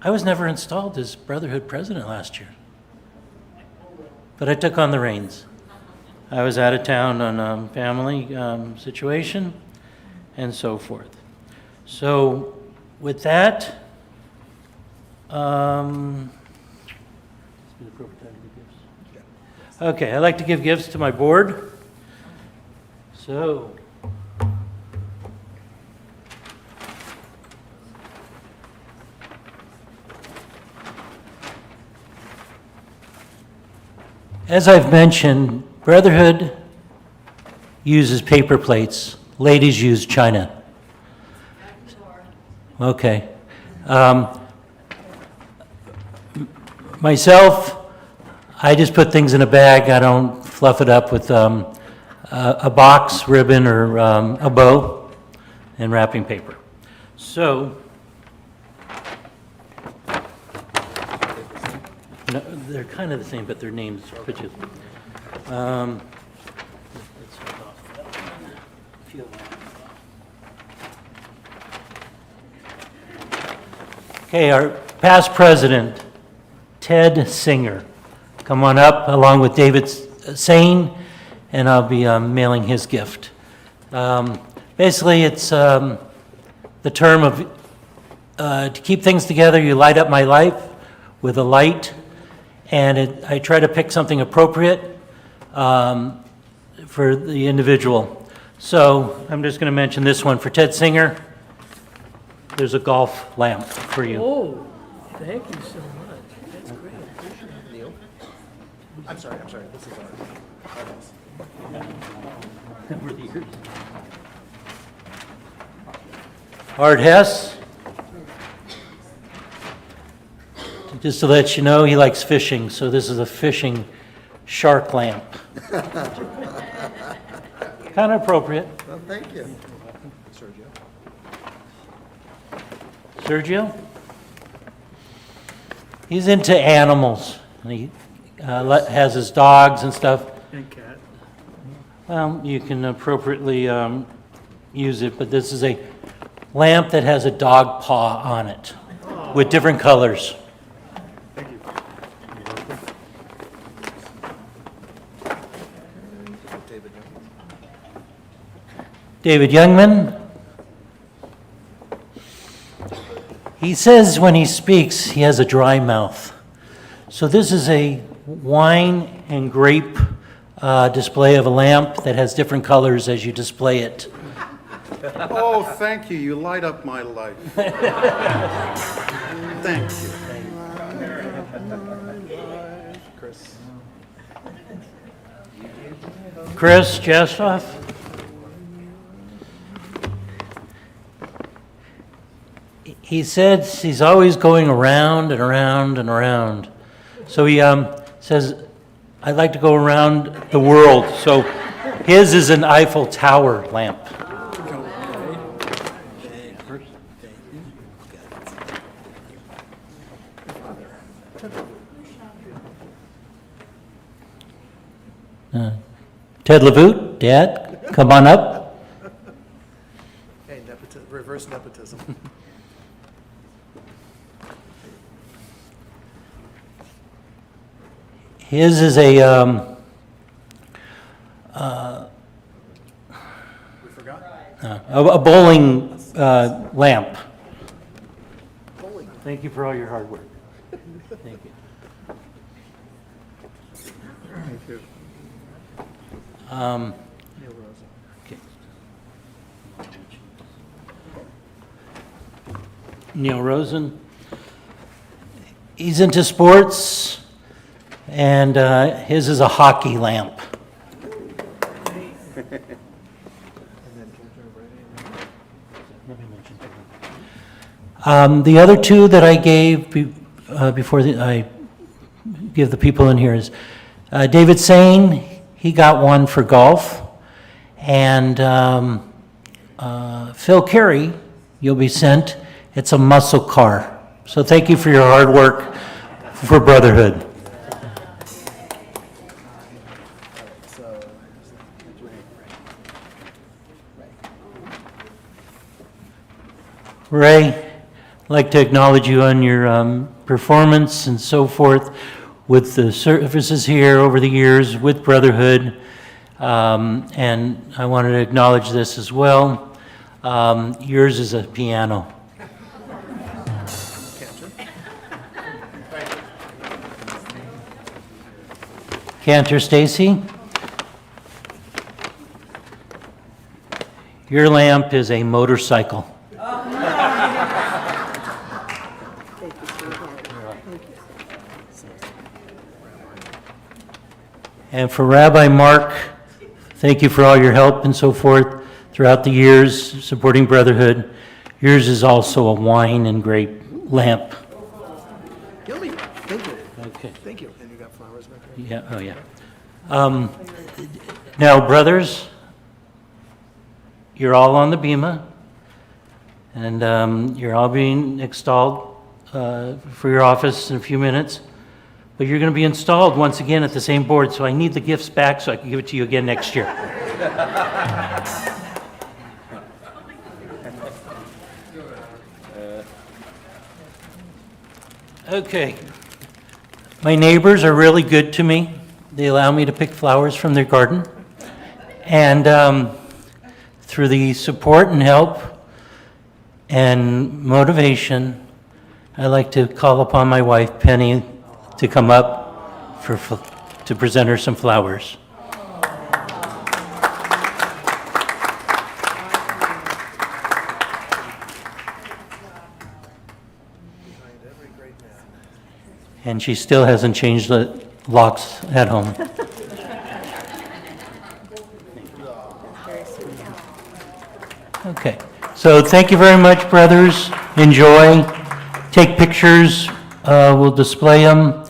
I was never installed as Brotherhood president last year, but I took on the reins. I was out of town on a family situation and so forth. So with that, okay, I'd like to give gifts to my board. So, as I've mentioned, Brotherhood uses paper plates. Ladies use china. Okay. Myself, I just put things in a bag. I don't fluff it up with a box, ribbon, or a bow and wrapping paper. So, no, they're kind of the same, but their names are just. Let's hold off that one. Feel that. Okay, our past president, Ted Singer. Come on up, along with David Sane, and I'll be mailing his gift. Basically, it's the term of to keep things together, you light up my life with a light, and I try to pick something appropriate for the individual. So I'm just going to mention this one for Ted Singer. There's a golf lamp for you. Oh, thank you so much. That's great. I'm sorry, this is Art Hess. Just to let you know, he likes fishing, so this is a fishing shark lamp. Kind of appropriate. Well, thank you. Sergio? He's into animals, and he has his dogs and stuff. And cat. Well, you can appropriately use it, but this is a lamp that has a dog paw on it with different colors. Thank you. David Youngman. He says when he speaks, he has a dry mouth. So this is a wine and grape display of a lamp that has different colors as you display it. Oh, thank you. You light up my life. Thank you. Chris Jastroff. He said he's always going around and around and around. So he says, I'd like to go around the world. So his is an Eiffel Tower lamp. Ted Levoot, Dad, come on up. Hey, reverse nepotism. His is a We forgot? a bowling lamp. Thank you for all your hard work. Thank you. Thank you. Okay. Neil Rosen. He's into sports, and his is a hockey lamp. The other two that I gave before I give the people in here is David Sane. He got one for golf, and Phil Carey, you'll be sent. It's a muscle car. So thank you for your hard work for Brotherhood. Ray, I'd like to acknowledge you on your performance and so forth with the services here over the years with Brotherhood. And I wanted to acknowledge this as well. Yours is a piano. Cantor Stacey. Your lamp is a motorcycle. And for Rabbi Mark, thank you for all your help and so forth throughout the years supporting Brotherhood. Yours is also a wine and grape lamp. Yummy. Thank you. Okay. Thank you. And you got flowers back there? Yeah, oh yeah. Now, brothers, you're all on the bema, and you're all being installed for your office in a few minutes. But you're going to be installed once again at the same board, so I need the gifts back so I can give it to you again next year. Okay. My neighbors are really good to me. They allow me to pick flowers from their garden. And through the support and help and motivation, I like to call upon my wife, Penny, to come up to present her some flowers. And she still hasn't changed the locks at home. Okay, so thank you very much, brothers. Enjoy. Take pictures. We'll display them.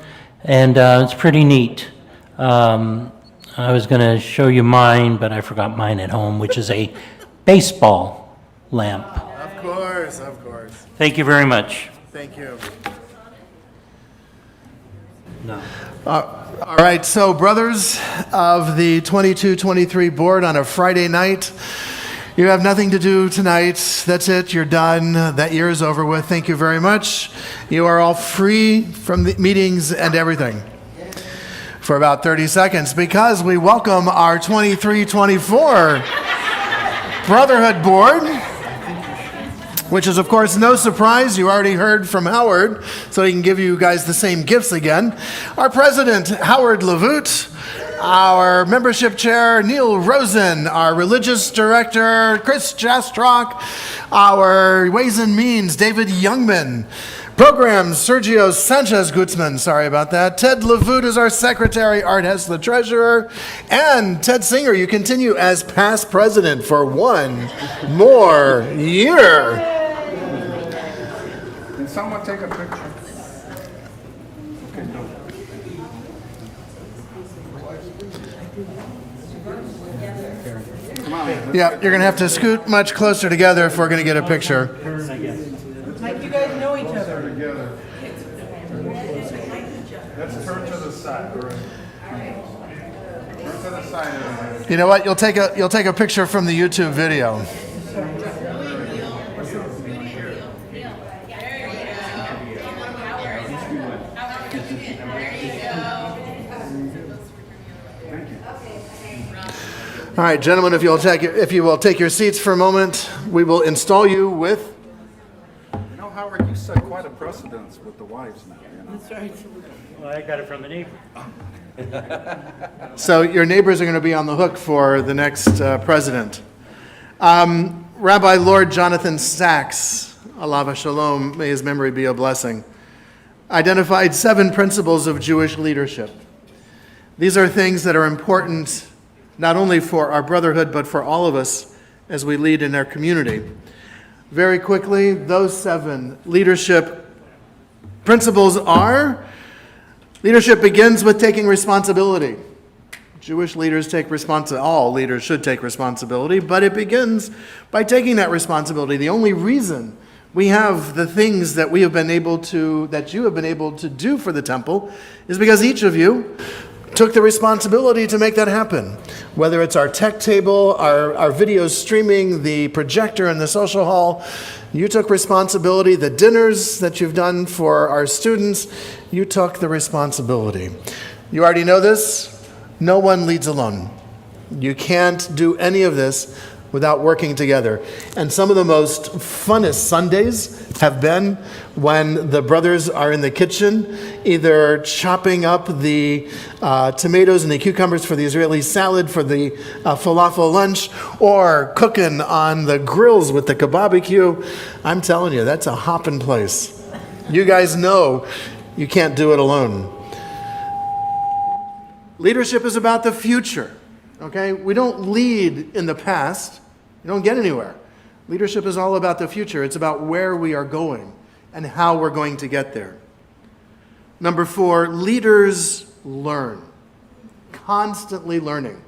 And it's pretty neat. I was going to show you mine, but I forgot mine at home, which is a baseball lamp. Of course, of course. Thank you very much. Thank you. No. All right, so brothers of the 22-23 board on a Friday night, you have nothing to do tonight. That's it. You're done. That year is over with. Thank you very much. You are all free from the meetings and everything for about 30 seconds because we welcome our 23-24 Brotherhood board, which is, of course, no surprise. You already heard from Howard, so he can give you guys the same gifts again. Our president, Howard Levoot. Our membership chair, Neil Rosen. Our religious director, Chris Jastrock. Our Ways and Means, David Youngman. Programs, Sergio Sanchez Gutzman. Sorry about that. Ted Levoot is our secretary. Art Hess, the treasurer. And Ted Singer, you continue as past president for one more year. Can someone take a picture? Yeah, you're going to have to scoot much closer together if we're going to get a picture. Like you guys know each other. Together. Let's turn to the side. All right. Turn to the side. You know what? You'll take a picture from the YouTube video. All right, gentlemen, if you will take your seats for a moment, we will install you with. You know, Howard, you set quite a precedence with the wives now. You know? That's right. Well, I got it from the neighbor. So your neighbors are going to be on the hook for the next president. Rabbi Lord Jonathan Sachs, Alava Shalom, may his memory be a blessing, identified 7 principles of Jewish leadership. These are things that are important not only for our brotherhood, but for all of us as we lead in our community. Very quickly, those 7 leadership principles are: leadership begins with taking responsibility. Jewish leaders take responsibility. All leaders should take responsibility, but it begins by taking that responsibility. The only reason we have the things that you have been able to do for the temple is because each of you took the responsibility to make that happen. Whether it's our tech table, our video streaming, the projector in the social hall, You took responsibility. The dinners that you've done for our students, you took the responsibility. You already know this. No one leads alone. You can't do any of this without working together. And some of the most funnest Sundays have been when the brothers are in the kitchen, either chopping up the tomatoes and the cucumbers for the Israeli salad for the falafel lunch, or cooking on the grills with the barbecue. I'm telling you, that's a hopping place. You guys know you can't do it alone. Leadership is about the future, okay? We don't lead in the past. You don't get anywhere. Leadership is all about the future. It's about where we are going and how we're going to get there. Number 4, leaders learn. Constantly learning.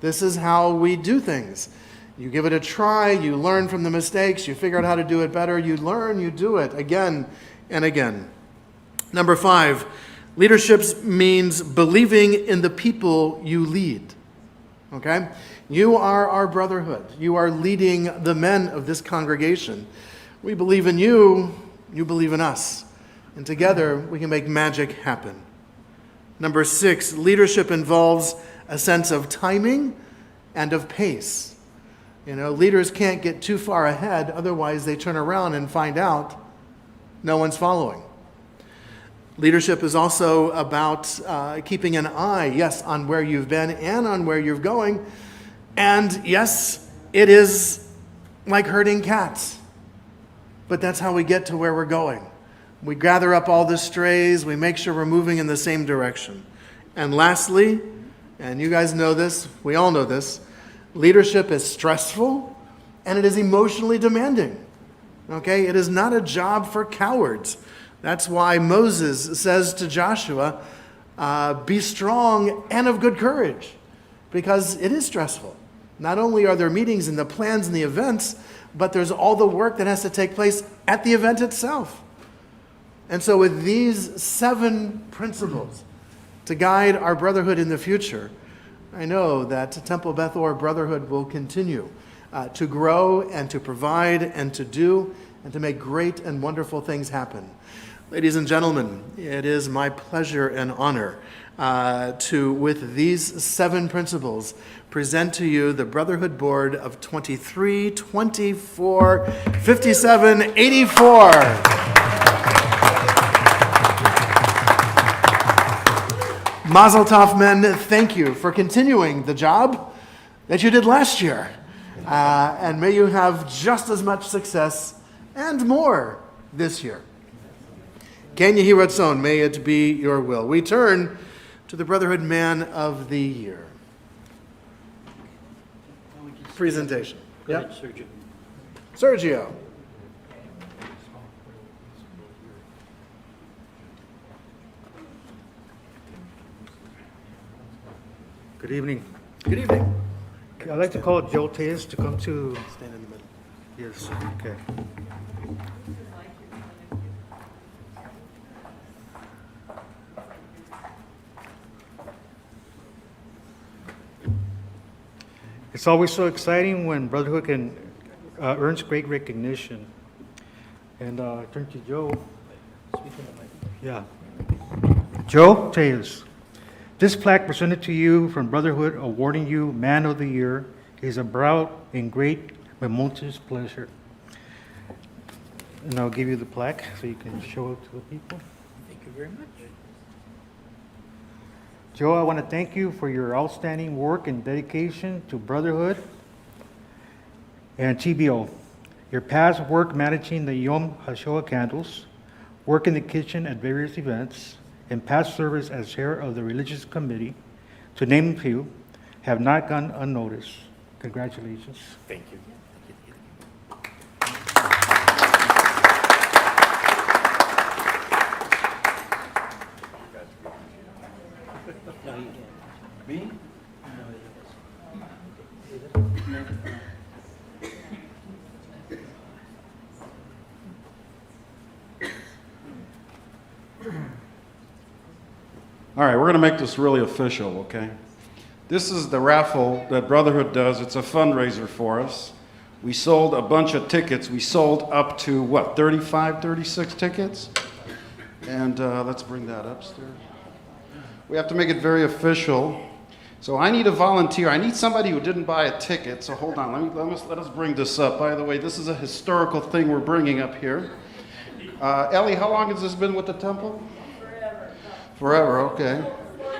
This is how we do things. You give it a try, you learn from the mistakes, you figure out how to do it better, you learn, you do it again and again. Number 5, leadership means believing in the people you lead. Okay? You are our brotherhood. You are leading the men of this congregation. We believe in you, you believe in us. And together we can make magic happen. Number 6, leadership involves a sense of timing and of pace. You know, leaders can't get too far ahead, otherwise they turn around and find out no one's following. Leadership is also about keeping an eye, yes, on where you've been and on where you're going. And yes, it is like herding cats. But that's how we get to where we're going. We gather up all the strays, we make sure we're moving in the same direction. And lastly, and you guys know this, we all know this, leadership is stressful and it is emotionally demanding. Okay? It is not a job for cowards. That's why Moses says to Joshua, be strong and of good courage, because it is stressful. Not only are there meetings and the plans and the events, but there's all the work that has to take place at the event itself. And so with these 7 principles to guide our brotherhood in the future, I know that Temple Beth Or Brotherhood will continue to grow and to provide and to do and to make great and wonderful things happen. Ladies and gentlemen, it is my pleasure and honor to, with these 7 principles, present to you the Brotherhood Board of 23, 24, 57, 84. Mazel tov, men. Thank you for continuing the job that you did last year. And may you have just as much success and more this year. Ken Yehi Ratzon, may it be your will. We turn to the Brotherhood Man of the Year. Presentation. Go Yep. ahead, Sergio. Sergio. Good evening. Good evening. I'd like to call Joe Tejas to come to... Stand in the middle. Yes, okay. It's always so exciting when Brotherhood earns great recognition. And turn to Joe. Yeah. Joe Tejas. This plaque presented to you from Brotherhood awarding you Man of the Year is a proud and great momentous pleasure. And I'll give you the plaque so you can show it to the people. Thank you very much. Joe, I want to thank you for your outstanding work and dedication to Brotherhood and TBO. Your past work managing the Yom HaShoah candles, work in the kitchen at various events, and past service as chair of the religious committee, to name a few, have not gone unnoticed. Congratulations. Thank you. No, you can't. Me? All right, we're going to make this really official, okay? This is the raffle that Brotherhood does. It's a fundraiser for us. We sold a bunch of tickets. We sold up to, what, 35, 36 tickets? And let's bring that upstairs. We have to make it very official. So I need a volunteer. I need somebody who didn't buy a ticket. So hold on, let us bring this up. By the way, this is a historical thing we're bringing up here. Ellie, how long has this been with the temple? Forever, okay.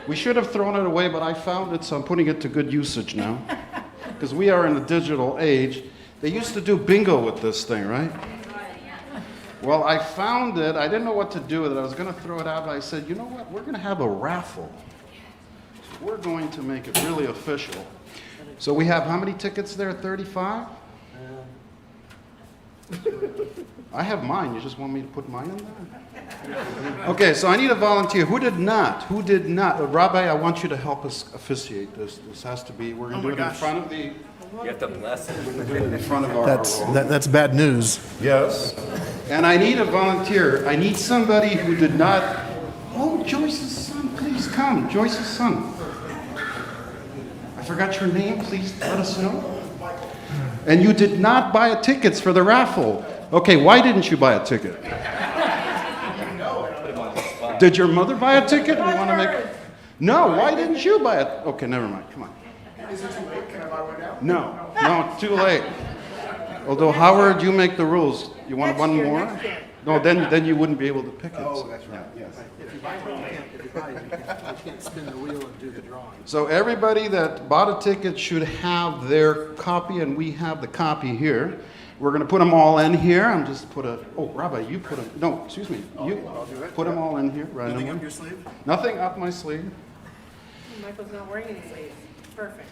We should have thrown it away, but I found it, so I'm putting it to good usage now. Because we are in the digital age. They used to do bingo with this thing, right? Well, I found it. I didn't know what to do with it. I was going to throw it out, but I said, you know what? We're going to have a raffle. So we're going to make it really official. So we have how many tickets there? 35? I have mine. You just want me to put mine in there? Okay, so I need a volunteer. Who did not? Who did not? Rabbi, I want you to help us officiate this. This has to be, we're going to do it in front of the... You have to bless it. We're going to do it in front of our... That's bad news. Yes. And I need a volunteer. I need somebody who did not... Oh, Joyce's son, please come. Joyce's son. I forgot your name. Please let us know. And you did not buy tickets for the raffle. Okay, why didn't you buy a ticket? Did your mother buy a ticket? We want to make... No, why didn't you buy it? Okay, never mind. Come on. Is it too late? Can I buy one now? No, too late. Although, Howard, you make the rules. You want one more? No, then you wouldn't be able to pick it. Oh, that's right, yes. If you buy it, you can't spin the wheel and do the drawing. So everybody that bought a ticket should have their copy, and we have the copy here. We're going to put them all in here. I'm just put a... Oh, Rabbi, you put a... No, excuse me. You put them all in here. Nothing up your sleeve? Nothing up my sleeve. Michael's not wearing any sleeves. Perfect.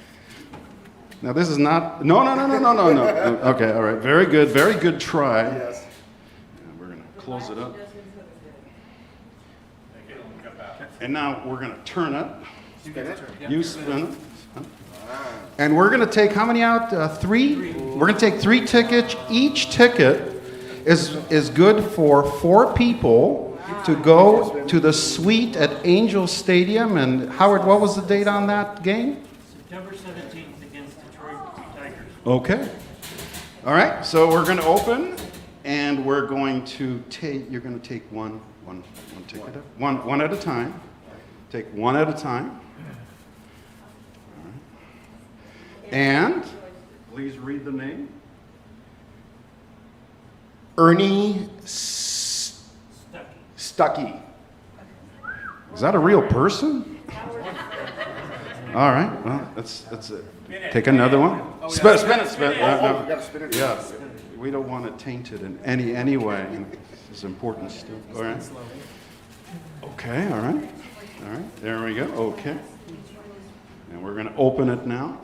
Now, this is not... No. Okay, all right. Very good try. Yes. And we're going to close it up. And now we're going to turn it. You spin it. And we're going to take how many out? 3? We're going to take 3 tickets. Each ticket is good for 4 people to go to the suite at Angel Stadium. And Howard, what was the date on that game? September 17th against Detroit Tigers. Okay. All right. So we're going to open, and we're going to take. You're going to take one ticket, one at a time. Take one at a time. And please read the name. Ernie Stuckey. Is that a real person? All right. Well, that's it. Take another one. Spin it. No. Yeah. We don't want it tainted in any way. It's important stuff. All right. Okay. All right. There we go. Okay. And we're going to open it now.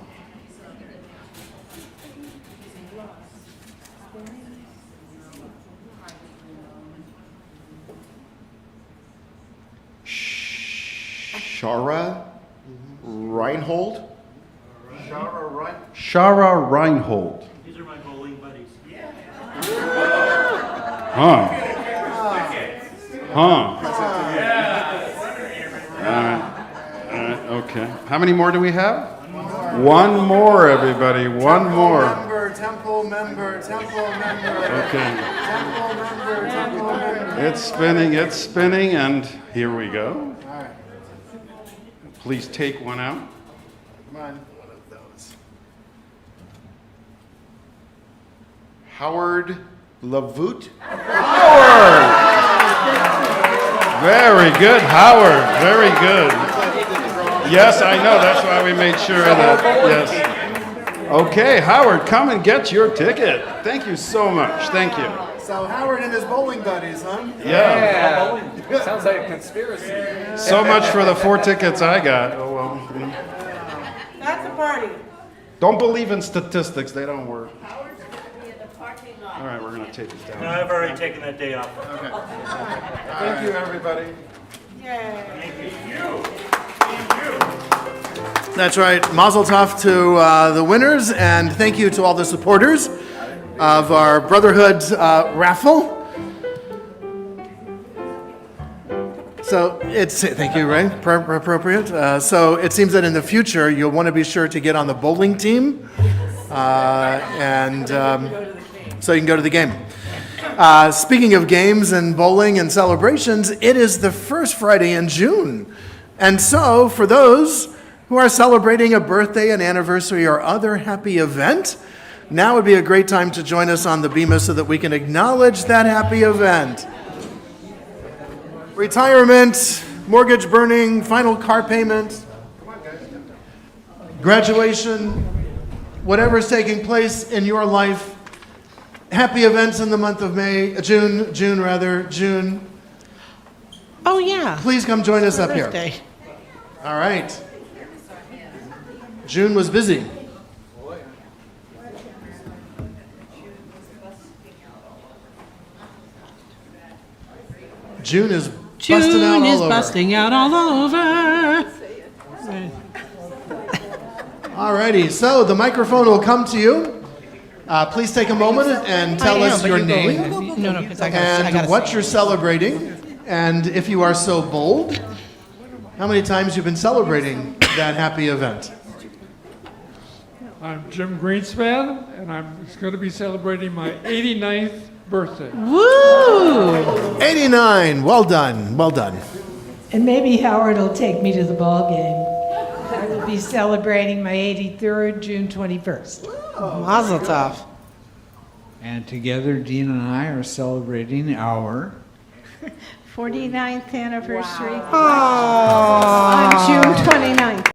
Shara Reinhold? Shara Reinhold. These are my bowling buddies. Huh. All right, okay. How many more do we have? One more, everybody. One more. Temple member. Okay. Temple member. It's spinning, and here we go. All right. Please take one out. Come on. One of those. Howard LaVoot. Howard! Very good, Howard. Very good. Yes, I know. That's why we made sure of that. Yes. Okay, Howard, come and get your ticket. Thank you so much. Thank you. So Howard and his bowling buddies, huh? Yeah. Sounds like a conspiracy. So much for the 4 tickets I got. Oh, well. That's a party. Don't believe in statistics. They don't work. All right, we're going to take it down. No, I've already taken that day off. Okay. Thank you, everybody. That's right. Mazel tov to the winners, and thank you to all the supporters of our Brotherhood raffle. So thank you, Ray. Appropriate. So it seems that in the future you'll want to be sure to get on the bowling team So you can go to the game. Speaking of games and bowling and celebrations, it is the first Friday in June. And so for those who are celebrating a birthday, an anniversary, or other happy event, now would be a great time to join us on the bima so that we can acknowledge that happy event. Retirement, mortgage burning, final car payment, graduation, whatever is taking place in your life, happy events in the month of June. Oh, yeah. Please come join us up here. Birthday. All right. June was busy. June is busting out all over. All righty, so the microphone will come to you. Please take a moment and tell us your name and what you're celebrating. And if you are so bold, how many times you've been celebrating that happy event? I'm Jim Greenspan, and I'm going to be celebrating my 89th birthday. Woo! 89, well done, well done. And maybe Howard will take me to the ball game. I will be celebrating my 83rd, June 21st. Mazel tov. And together, Dean and I are celebrating our 49th anniversary on June 29th.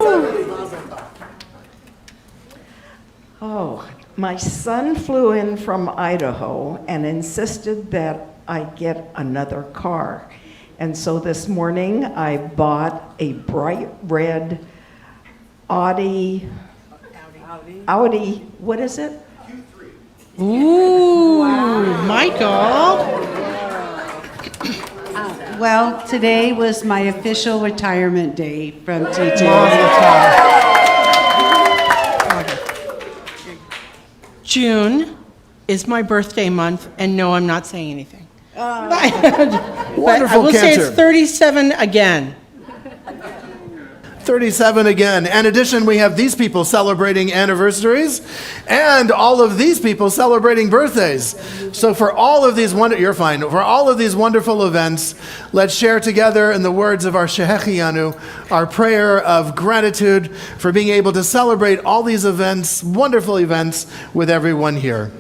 Oh, my son flew in from Idaho and insisted that I get another car. And so this morning I bought a bright red Audi, what is it? Ooh, Michael. Well, today was my official retirement day from teaching. June is my birthday month, and no, I'm not saying anything. But Wonderful I will say Cantor. it's 37 again. 37 again. In addition, we have these people celebrating anniversaries and all of these people celebrating birthdays. So for all of these For all of these wonderful events, let's share together in the words of our Shehechianu, our prayer of gratitude for being able to celebrate all these events, wonderful events, with everyone here.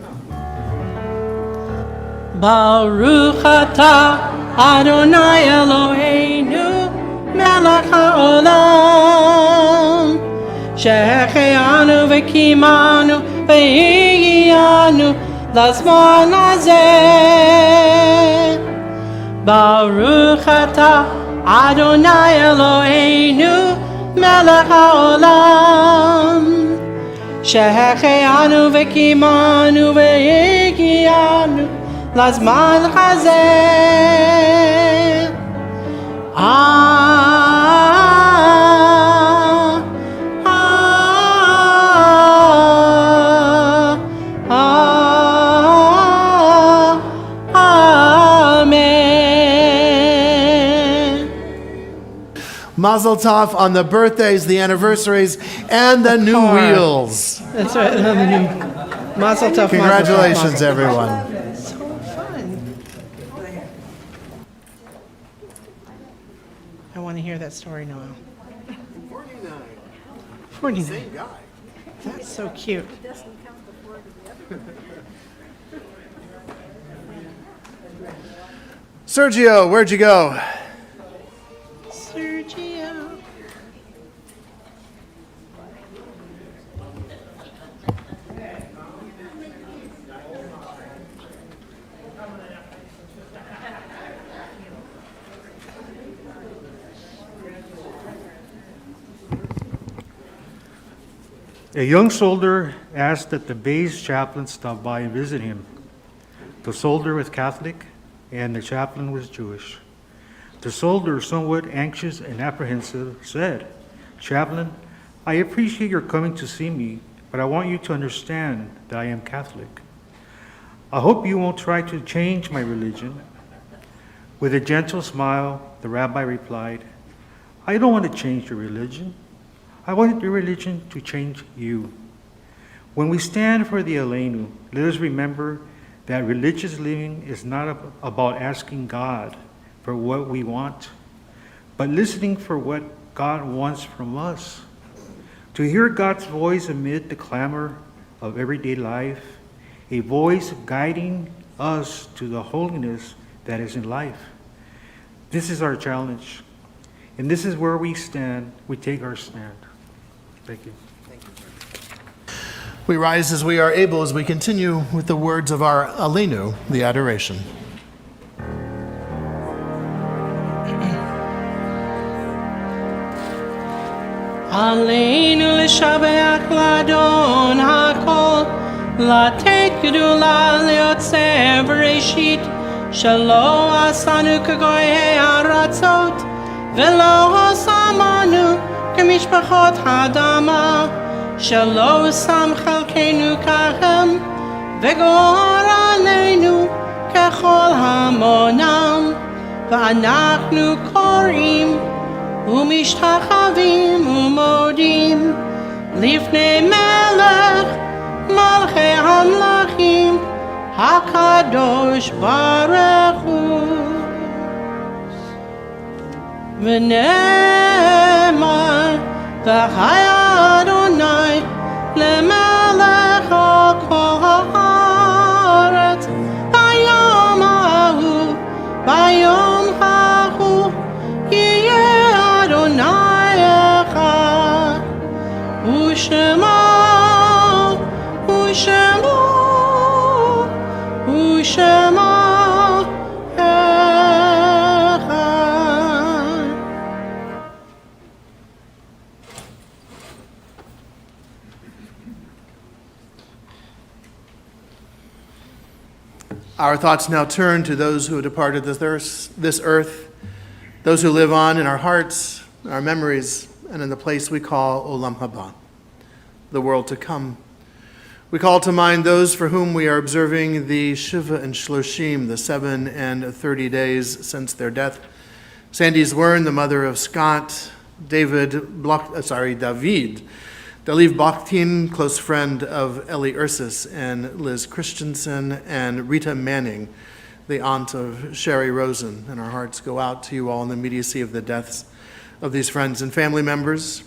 Baruch atah Adonai Eloheinu melech haolam shehechianu v'kimanu v'higianu lazman hazeh. Baruch atah Adonai Eloheinu melech haolam shehechianu v'kimanu v'higianu lazman hazeh. Amen. Mazel tov on the birthdays, the anniversaries, and the new wheels. That's right, another new Mazel tov. Congratulations, everyone. I want to hear that story, Noel. 49. Same guy. That's so cute. Sergio, where'd you go? Sergio. A young soldier asked that the base chaplain stop by and visit him. The soldier was Catholic, and the chaplain was Jewish. The soldier, somewhat anxious and apprehensive, said, "Chaplain, I appreciate your coming to see me, but I want you to understand that I am Catholic. I hope you won't try to change my religion." With a gentle smile, the rabbi replied, "I don't want to change your religion. I wanted your religion to change you. When we stand for the Aleinu, let us remember that religious living is not about asking God for what we want, but listening for what God wants from us. To hear God's voice amid the clamor of everyday life, a voice guiding us to the holiness that is in life. This is our challenge, and this is where we stand, we take our stand. Thank you. We rise as we are able as we continue with the words of our Aleinu, the adoration. עלינו לשבח לאדון הכל, לתת גדולה ליוצר בראשית, שלא עשנו כגויי הארצות, ולא שמנו כמשפחות האדמה, שלא שם חלקנו כהם, וגור עלינו ככל המונם, ואנחנו קוראים ומשתחווים ומודים לפני מלך מלכי המלכים הקדוש ברוך הוא. ונאמר וחי אדוני למלך על כל הארץ ביום ההוא ביום ההוא יהיה אדוני אחד ושמו ושמו ושמו אחד. Our thoughts now turn to those who have departed this earth, those who live on in our hearts, our memories, and in the place we call Olam Haba, the world to come. We call to mind those for whom we are observing the Shiva and Shloshim, the 7 and 30 days since their death. Sandy Zwern, the mother of Scott, David Daliv Bakhtin, close friend of Ellie Ursus and Liz Christensen, and Rita Manning, the aunt of Sherry Rosen. And our hearts go out to you all in the immediacy of the deaths of these friends and family members.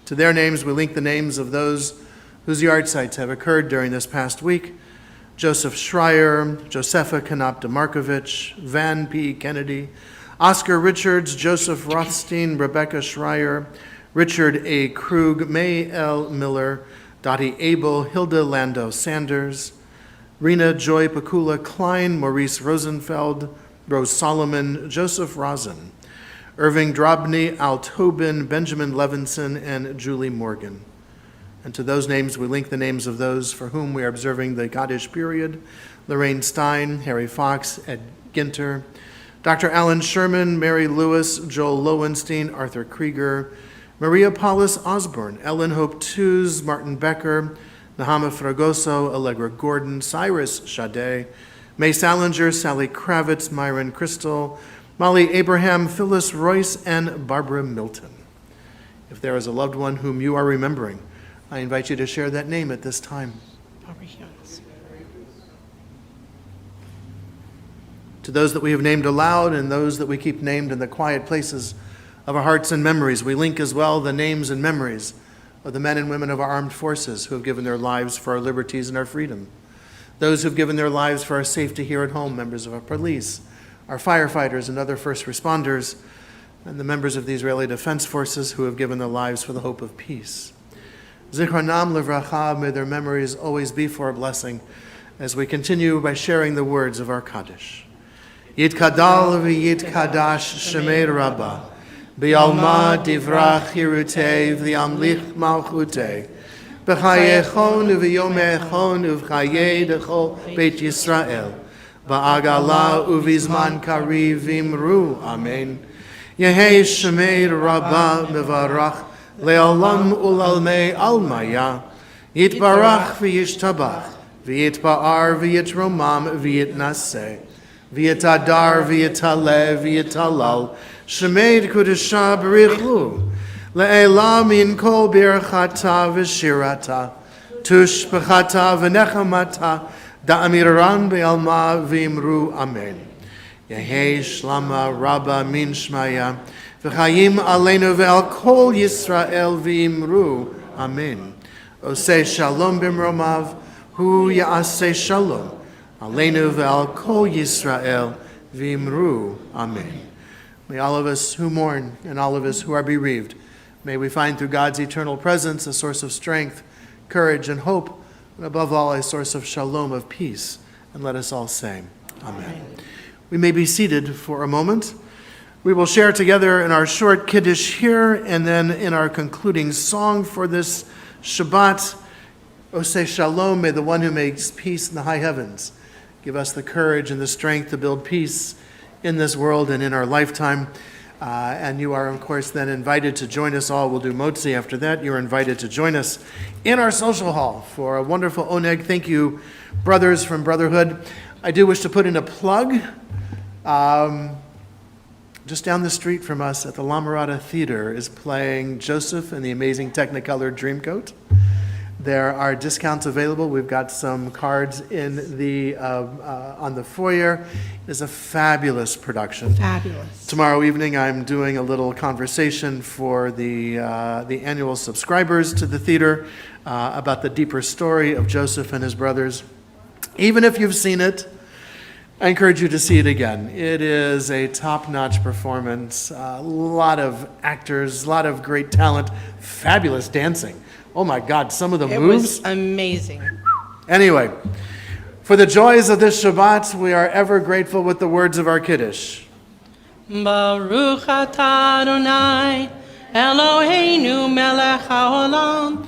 To their names, we link the names of those whose yard sites have occurred during this past week: Joseph Schreier, Josepha Kanap DeMarkovich, Van P. Kennedy, Oscar Richards, Joseph Rothstein, Rebecca Schreier, Richard A. Krug, May L. Miller, Dottie Abel, Hilda Lando Sanders, Rena Joy Pakula Klein, Maurice Rosenfeld, Rose Solomon, Joseph Rosen, Irving Drobny, Al Tobin, Benjamin Levinson, and Julie Morgan. And to those names, we link the names of those for whom we are observing the Kaddish period: Lorraine Stein, Harry Fox, Ed Ginter, Dr. Alan Sherman, Mary Lewis, Joel Lowenstein, Arthur Krieger, Maria Paulus Osborne, Ellen Hope Tews, Martin Becker, Nahama Fragoso, Allegra Gordon, Cyrus Sade, May Salinger, Sally Kravitz, Myron Crystal, Molly Abraham, Phyllis Royce, and Barbara Milton. If there is a loved one whom you are remembering, I invite you to share that name at this time. To those that we have named aloud and those that we keep named in the quiet places of our hearts and memories, we link as well the names and memories of the men and women of our armed forces who have given their lives for our liberties and our freedom, those who have given their lives for our safety here at home, members of our police, our firefighters and other first responders, and the members of the Israeli Defense Forces who have given their lives for the hope of peace. Zichronam Livracha, may their memories always be for a blessing, as we continue by sharing the words of our Kaddish. Yitkadal v'yitkadash Shemei Rabbah, B'yalma divrach hirutei v'yamlich malchutei, B'chayechon uv'yomechon uv'chayei dechol Beit Yisrael, Ba'agala uv'izman kariv v'imru, Amen. Yehei Shemei Rabbah mevarach, Le'olam ulalmei almaya, Yitbarach v'yishtabach, V'yitba'ar v'yitromam v'yitnaseh, V'yitadar v'yitaleh v'yitalal, Shemeid Kudusha B'richlu, Le'elam in kol birchata v'shirata, tushpachata v'nechamata da'amiran be'alma v'imru amen. Yehi shlama rabba min shmaya v'chayim aleinu ve'al kol Yisrael v'imru amen. Oseh shalom b'mromav hu ya'aseh shalom aleinu ve'al kol Yisrael v'imru amen. May all of us who mourn and all of us who are bereaved, may we find through God's eternal presence a source of strength, courage, and hope, and above all, a source of shalom, of peace. And let us all say, Amen. We may be seated for a moment. We will share together in our short Kiddush here, and then in our concluding song for this Shabbat, Oseh Shalom, may the one who makes peace in the high heavens give us the courage and the strength to build peace in this world and in our lifetime. And you are, of course, then invited to join us all. We'll do Motzi after that. You're invited to join us in our social hall for a wonderful oneg. Thank you, brothers from Brotherhood. I do wish to put in a plug. Just down the street from us at the La Mirada Theater is playing Joseph and the Amazing Technicolor Dreamcoat. There are discounts available. We've got some cards in the on the foyer. It's a fabulous production. Fabulous. Tomorrow evening, I'm doing a little conversation for the annual subscribers to the theater about the deeper story of Joseph and his brothers. Even if you've seen it, I encourage you to see it again. It is a top-notch performance. A lot of actors, a lot of great talent, fabulous dancing. Oh my God, some of the It moves. was amazing. Anyway, for the joys of this Shabbat, we are ever grateful with the words of our Kiddush. Baruch atah Adonai, Eloheinu melech haolam,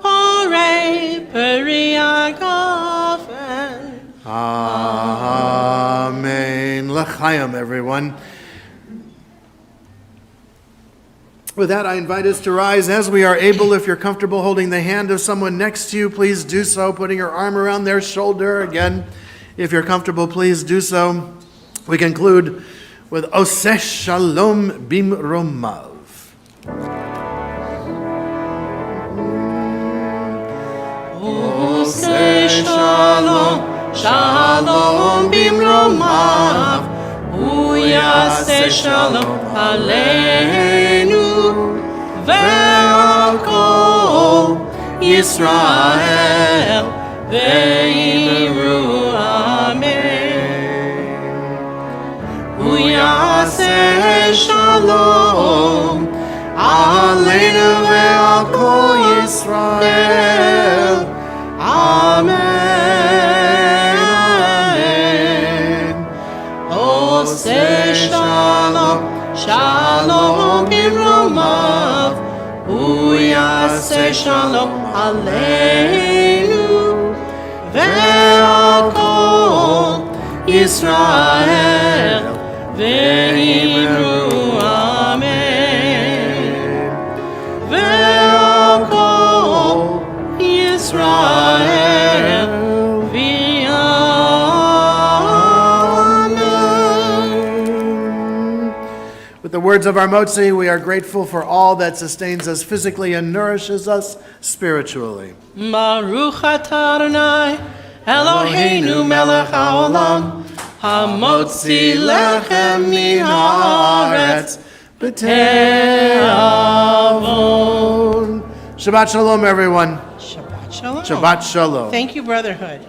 borei peri hagafen. Amen. L'chaim, everyone. With that, I invite us to rise as we are able. If you're comfortable holding the hand of someone next to you, please do so, putting your arm around their shoulder. Again, if you're comfortable, please do so. We conclude with Oseh Shalom Bimromav. Oseh Shalom, Shalom bimromav, Hu yaseh Shalom aleinu ve'al kol Yisrael ve'imru amen. Hu yaseh Shalom aleinu ve'al kol Yisrael. Amen. Oseh Shalom, Shalom bimromav, Hu yaseh Shalom aleinu ve'al kol Yisrael ve'imru amen. Ve'al kol Yisrael v'amen. With the words of our Motzi, we are grateful for all that sustains us physically and nourishes us spiritually. Baruch atah Adonai, Eloheinu melech haolam, hamotzi lechem min haaretz b'te'avon. Shabbat Shalom, everyone. Shabbat Shalom. Shabbat Shalom. Thank you, Brotherhood.